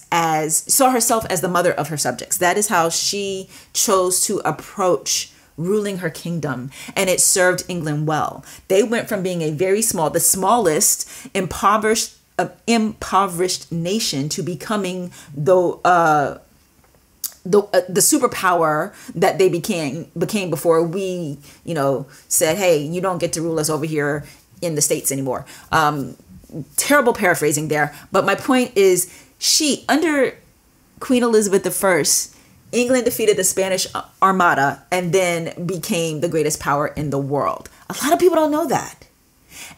as the mother of her subjects. That is how she chose to approach ruling her kingdom, and it served England well. They went from being the smallest, impoverished nation to becoming the superpower that they became before we, said, hey, you don't get to rule us over here in the States anymore. Terrible paraphrasing there. But my point is, under Queen Elizabeth I, England defeated the Spanish Armada and then became the greatest power in the world. A lot of people don't know that.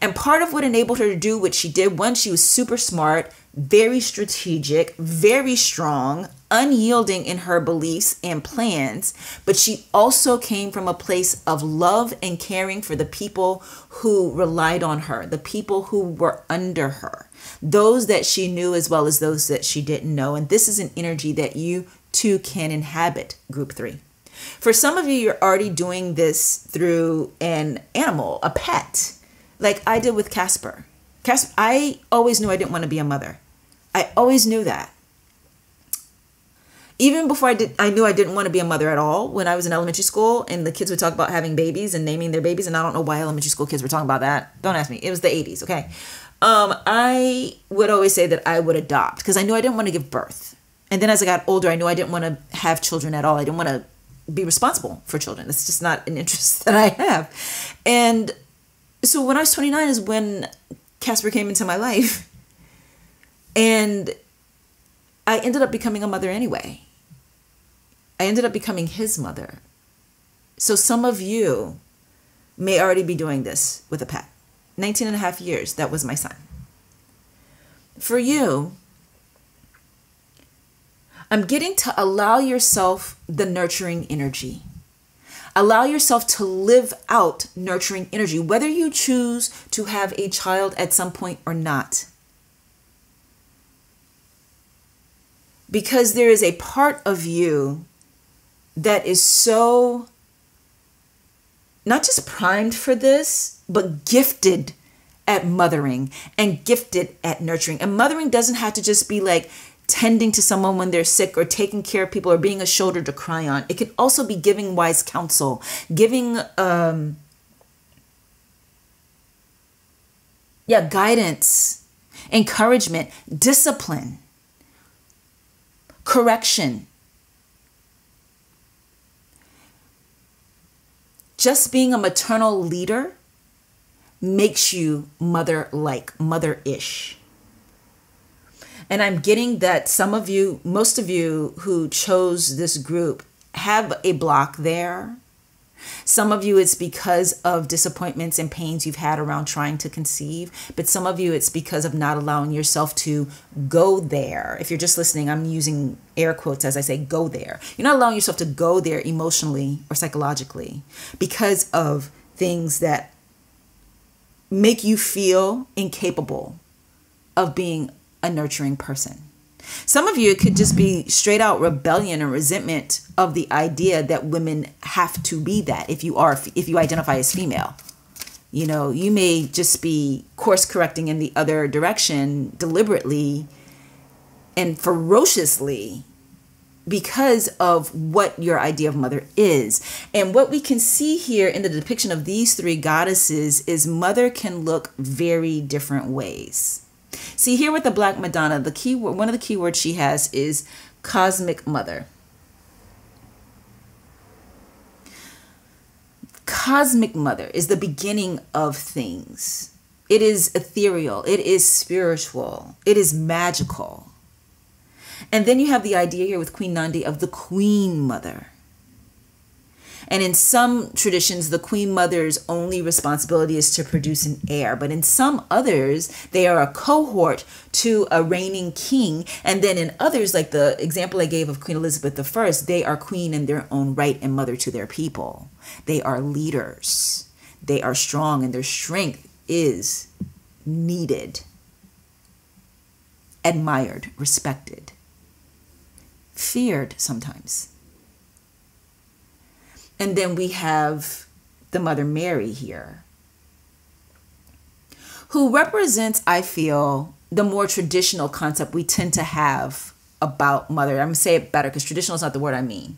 And part of what enabled her to do what she did, one, she was super smart, very strategic, very strong, unyielding in her beliefs and plans, but she also came from a place of love and caring for the people who relied on her, the people who were under her, those that she knew as well as those that she didn't know. And this is an energy that you too can inhabit, group 3. For some of you, you're already doing this through an animal, a pet, like I did with Casper. I always knew I didn't want to be a mother. I always knew that. Even before I knew I didn't want to be a mother at all. When I was in elementary school and the kids would talk about having babies and naming their babies, and I don't know why elementary school kids were talking about that. Don't ask me. It was the 80s, okay? I would always say that I would adopt because I knew I didn't want to give birth. And then as I got older, I knew I didn't want to have children at all. I didn't want to be responsible for children. It's just not an interest that I have. And so when I was 29 is when Casper came into my life. And I ended up becoming a mother anyway. I ended up becoming his mother. So some of you may already be doing this with a pet. 19 and a half years, that was my son. For you, I'm getting to allow yourself the nurturing energy. Allow yourself to live out nurturing energy, whether you choose to have a child at some point or not. Because there is a part of you that is so not just primed for this, but gifted at mothering and gifted at nurturing. And mothering doesn't have to just be like tending to someone when they're sick or taking care of people or being a shoulder to cry on. It can also be giving wise counsel, giving guidance, encouragement, discipline, correction. Just being a maternal leader makes you mother-like, mother-ish. And I'm getting that some of you, most of you who chose this group have a block there Some of you, it's because of disappointments and pains you've had around trying to conceive. But some of you, it's because of not allowing yourself to go there. If you're just listening, I'm using air quotes as I say go there. You're not allowing yourself to go there emotionally or psychologically because of things that make you feel incapable of being a nurturing person. Some of you, it could just be straight out rebellion and resentment of the idea that women have to be that. If you identify as female, you know, you may just be course correcting in the other direction deliberately and ferociously because of what your idea of mother is. And what we can see here in the depiction of these three goddesses is mother can look very different ways. See here with the Black Madonna, the keyword, one of the keywords she has is cosmic mother. Cosmic mother is the beginning of things. It is ethereal. It is spiritual. It is magical. And then you have the idea here with Queen Nandi of the Queen Mother. And in some traditions, the Queen Mother's only responsibility is to produce an heir. But in some others, they are a cohort to a reigning king. And then in others, like the example I gave of Queen Elizabeth I, they are queen in their own right and mother to their people. They are leaders. They are strong and their strength is needed, admired, respected, feared sometimes. And then we have the Mother Mary here, who represents, I feel, the more traditional concept we tend to have about mother. I'm going to say it better because traditional is not the word I mean.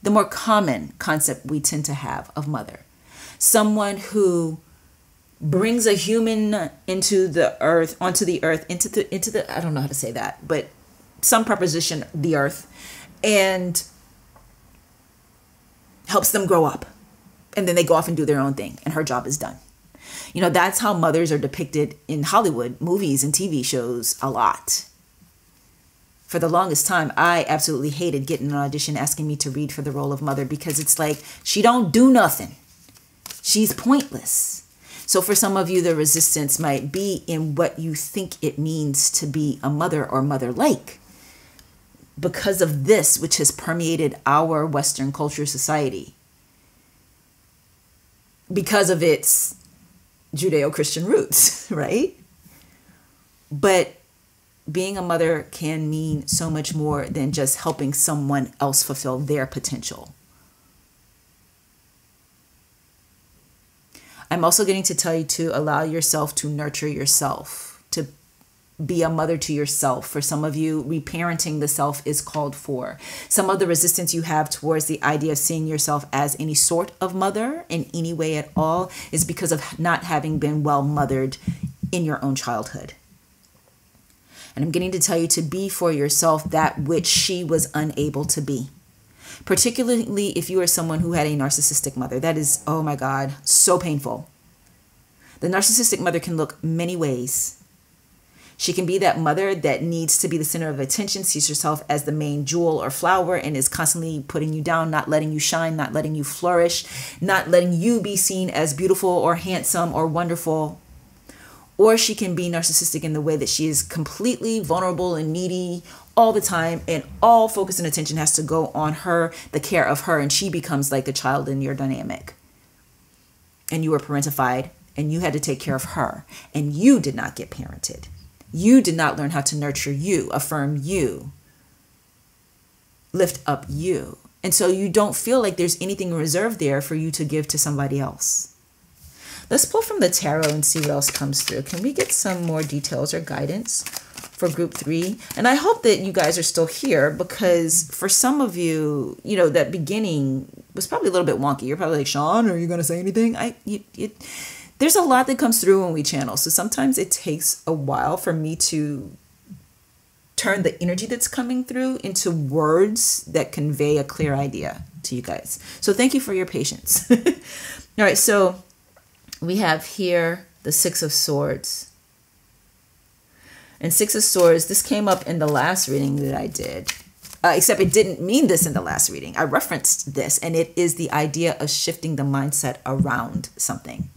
The more common concept we tend to have of mother. Someone who brings a human into the earth, onto the earth, into the, I don't know how to say that, but some preposition, the earth, and helps them grow up. And then they go off and do their own thing and her job is done. You know, that's how mothers are depicted in Hollywood movies and TV shows a lot. For the longest time, I absolutely hated getting an audition asking me to read for the role of mother because it's like, she don't do nothing. She's pointless. So for some of you, the resistance might be in what you think it means to be a mother or mother-like. Because of this, which has permeated our Western culture society, because of its Judeo-Christian roots, right? But being a mother can mean so much more than just helping someone else fulfill their potential. I'm also getting to tell you to allow yourself to nurture yourself, to be a mother to yourself. For some of you, reparenting the self is called for. Some of the resistance you have towards the idea of seeing yourself as any sort of mother in any way at all is because of not having been well mothered in your own childhood. And I'm getting to tell you to be for yourself that which she was unable to be. Particularly if you are someone who had a narcissistic mother. That is, oh my God, so painful. The narcissistic mother can look many ways. She can be that mother that needs to be the center of attention, sees herself as the main jewel or flower, and is constantly putting you down, not letting you shine, not letting you flourish, not letting you be seen as beautiful or handsome or wonderful. Or she can be narcissistic in the way that she is completely vulnerable and needy all the time, and all focus and attention has to go on her, the care of her, and she becomes like the child in your dynamic. And you were parentified, and you had to take care of her, and you did not get parented. You did not learn how to nurture you, affirm you, lift up you. And so you don't feel like there's anything reserved there for you to give to somebody else. Let's pull from the tarot and see what else comes through. Can we get some more details or guidance for group 3? And I hope that you guys are still here, because for some of you, you know, that beginning was probably a little bit wonky. You're probably like, Sean, are you going to say anything? There's a lot that comes through when we channel. So sometimes it takes a while for me to turn the energy that's coming through into words that convey a clear idea to you guys. So thank you for your patience. All right, so we have here the 6 of Swords. And 6 of Swords, this came up in the last reading that I did. except it didn't mean this in the last reading. I referenced this, and it is the idea of shifting the mindset around something,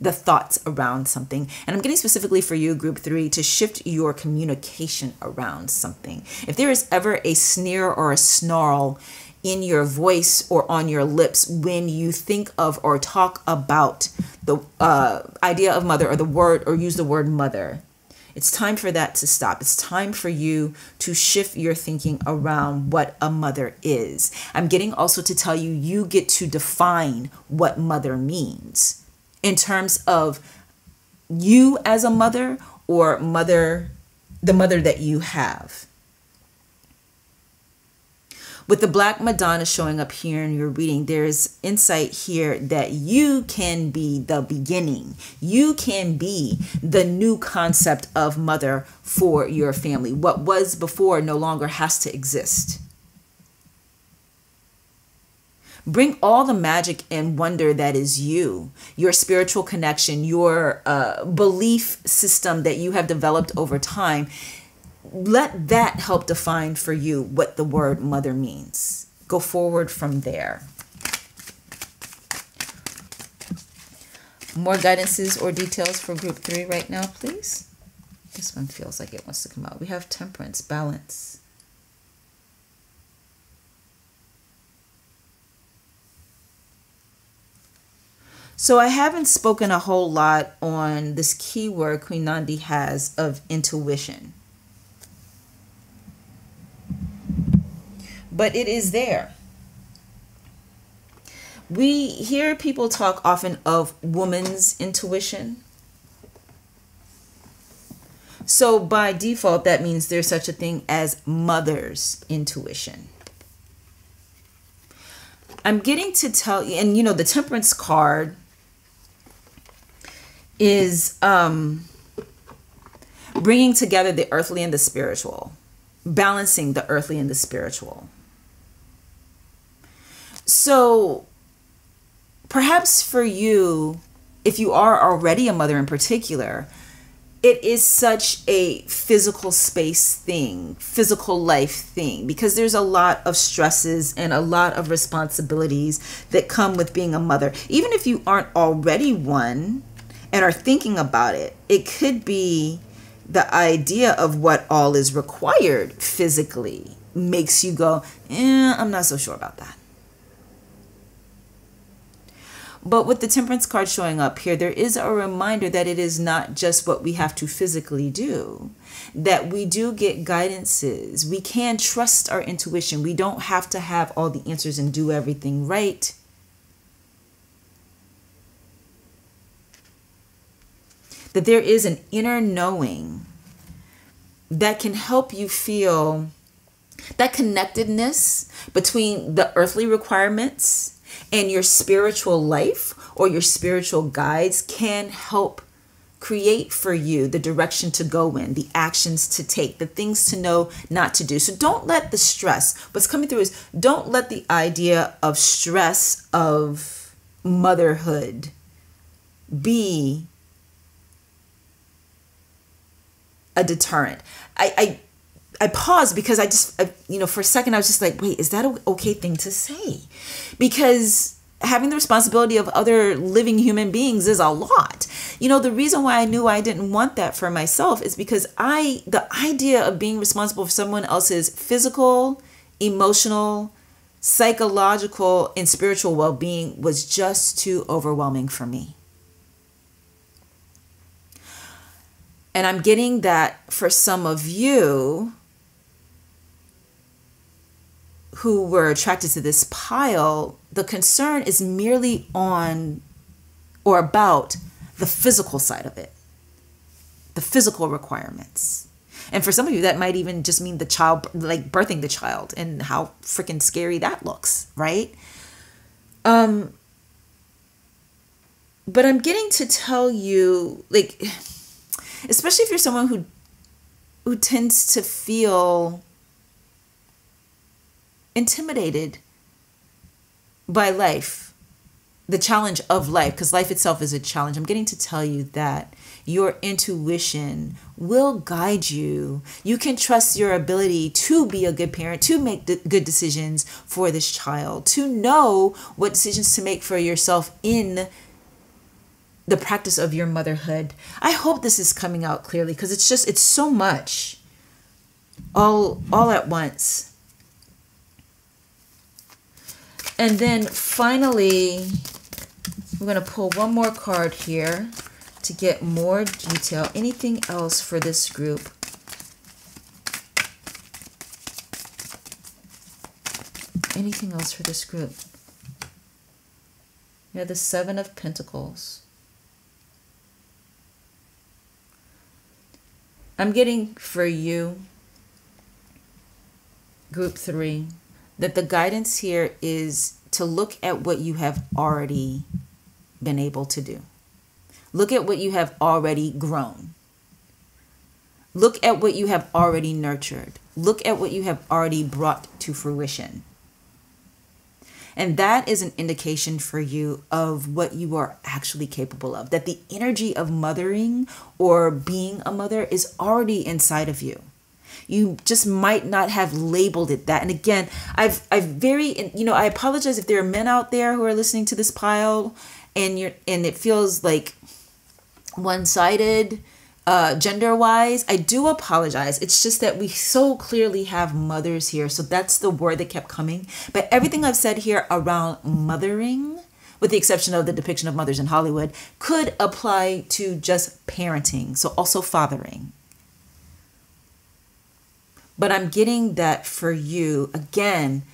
the thoughts around something. And I'm getting specifically for you, group 3, to shift your communication around something. If there is ever a sneer or a snarl in your voice or on your lips when you think of or talk about the idea of mother, or the word, or use the word mother, it's time for that to stop. It's time for you to shift your thinking around what a mother is. I'm getting also to tell you, you get to define what mother means in terms of you as a mother, or mother, the mother that you have. With the Black Madonna showing up here in your reading, there's insight here that you can be the beginning. You can be the new concept of mother for your family. What was before no longer has to exist. Bring all the magic and wonder that is you, your spiritual connection, your belief system that you have developed over time. Let that help define for you what the word mother means. Go forward from there. More guidances or details for group 3 right now, please. This one feels like it wants to come out. We have temperance, balance. So I haven't spoken a whole lot on this keyword Queen Nandi has of intuition. But it is there. We hear people talk often of woman's intuition. So by default, that means there's such a thing as mother's intuition. I'm getting to tell you, and you know, the temperance card is bringing together the earthly and the spiritual, balancing the earthly and the spiritual. So perhaps for you, if you are already a mother in particular, it is such a physical space thing, physical life thing, because there's a lot of stresses and a lot of responsibilities that come with being a mother. Even if you aren't already one and are thinking about it, it could be the idea of what all is required physically makes you go, I'm not so sure about that. But with the temperance card showing up here, there is a reminder that it is not just what we have to physically do, that we do get guidances. We can trust our intuition. We don't have to have all the answers and do everything right. That there is an inner knowing that can help you feel that connectedness between the earthly requirements and your spiritual life, or your spiritual guides can help create for you the direction to go in, the actions to take, the things to know not to do. So don't let the stress, what's coming through is, don't let the idea of stress of motherhood be a deterrent. I paused because for a second I was just like, wait, is that an okay thing to say? Because having the responsibility of other living human beings is a lot. You know, the reason why I knew I didn't want that for myself is because the idea of being responsible for someone else's physical, emotional, psychological, and spiritual well-being was just too overwhelming for me. And I'm getting that for some of you who were attracted to this pile, the concern is merely on or about the physical side of it, the physical requirements. And for some of you, that might even just mean the child, like birthing the child, and how freaking scary that looks, right? But I'm getting to tell you, like, especially if you're someone who tends to feel intimidated by life, the challenge of life, because life itself is a challenge, I'm getting to tell you that your intuition will guide you. You can trust your ability to be a good parent, to make good decisions for this child, to know what decisions to make for yourself in the practice of your motherhood. I hope this is coming out clearly, because it's so much all at once. And then finally, we're going to pull one more card here to get more detail. Anything else for this group? Anything else for this group? You have the Seven of Pentacles. I'm getting for you, group 3, that the guidance here is to look at what you have already been able to do. Look at what you have already grown. Look at what you have already nurtured. Look at what you have already brought to fruition. And that is an indication for you of what you are actually capable of. That the energy of mothering or being a mother is already inside of you. You just might not have labeled it that. And again, I apologize if there are men out there who are listening to this pile and it feels like one-sided gender-wise. I do apologize. It's just that we so clearly have mothers here. So that's the word that kept coming. But everything I've said here around mothering, with the exception of the depiction of mothers in Hollywood, could apply to just parenting. So also fathering. But I'm getting that for you, again,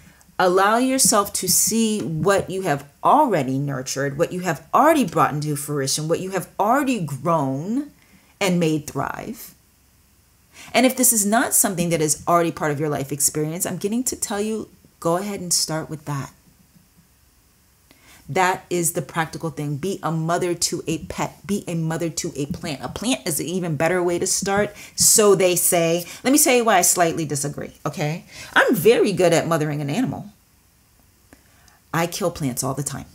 allow yourself to see what you have already nurtured, what you have already brought into fruition, what you have already grown and made thrive. And if this is not something that is already part of your life experience, I'm getting to tell you, go ahead and start with that. That is the practical thing. Be a mother to a pet. Be a mother to a plant. A plant is an even better way to start, so they say. Let me tell you why I slightly disagree, okay? I'm very good at mothering an animal. I kill plants all the time.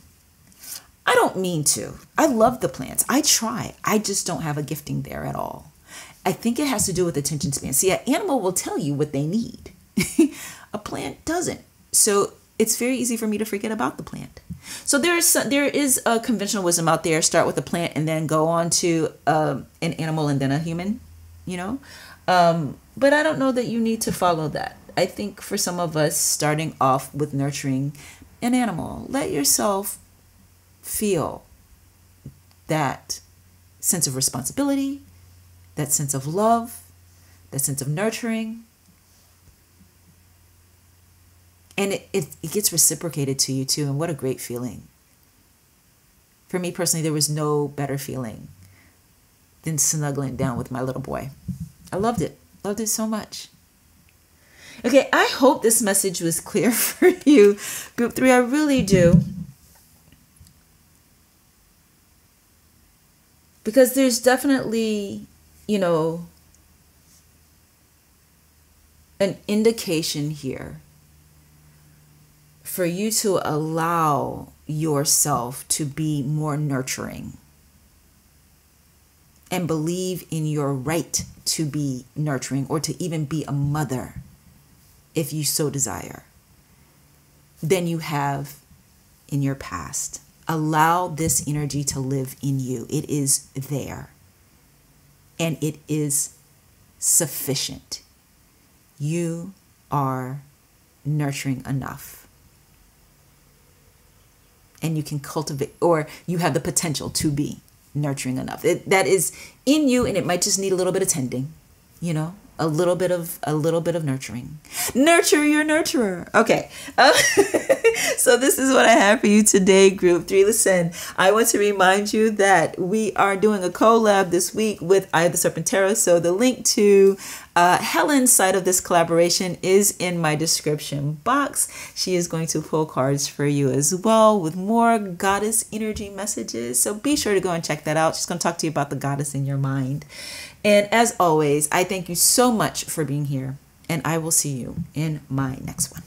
I don't mean to. I love the plants. I try. I just don't have a gifting there at all. I think it has to do with attention span. See, an animal will tell you what they need. A plant doesn't. So it's very easy for me to forget about the plant. So there is a conventional wisdom out there. Start with a plant and then go on to an animal and then a human, But I don't know that you need to follow that. I think for some of us, starting off with nurturing an animal, let yourself feel that sense of responsibility, that sense of love, that sense of nurturing. And it gets reciprocated to you too. And what a great feeling. For me personally, there was no better feeling than snuggling down with my little boy. I loved it. Loved it so much. Okay, I hope this message was clear for you, Group 3. I really do. Because there's definitely, an indication here for you to allow yourself to be more nurturing and believe in your right to be nurturing or to even be a mother if you so desire than you have in your past. Allow this energy to live in you. It is there and it is sufficient. You are nurturing enough. And you can cultivate, or you have the potential to be nurturing enough. That is in you, and it might just need a little bit of tending, a little bit of nurturing. Nurture your nurturer. Okay. So this is what I have for you today, Group 3. Listen, I want to remind you that we are doing a collab this week with I, the Serpent Tarot. So the link to Helen's side of this collaboration is in my description box. She is going to pull cards for you as well with more goddess energy messages. So be sure to go and check that out. She's going to talk to you about the goddess in your mind. And as always, I thank you so much for being here, and I will see you in my next one.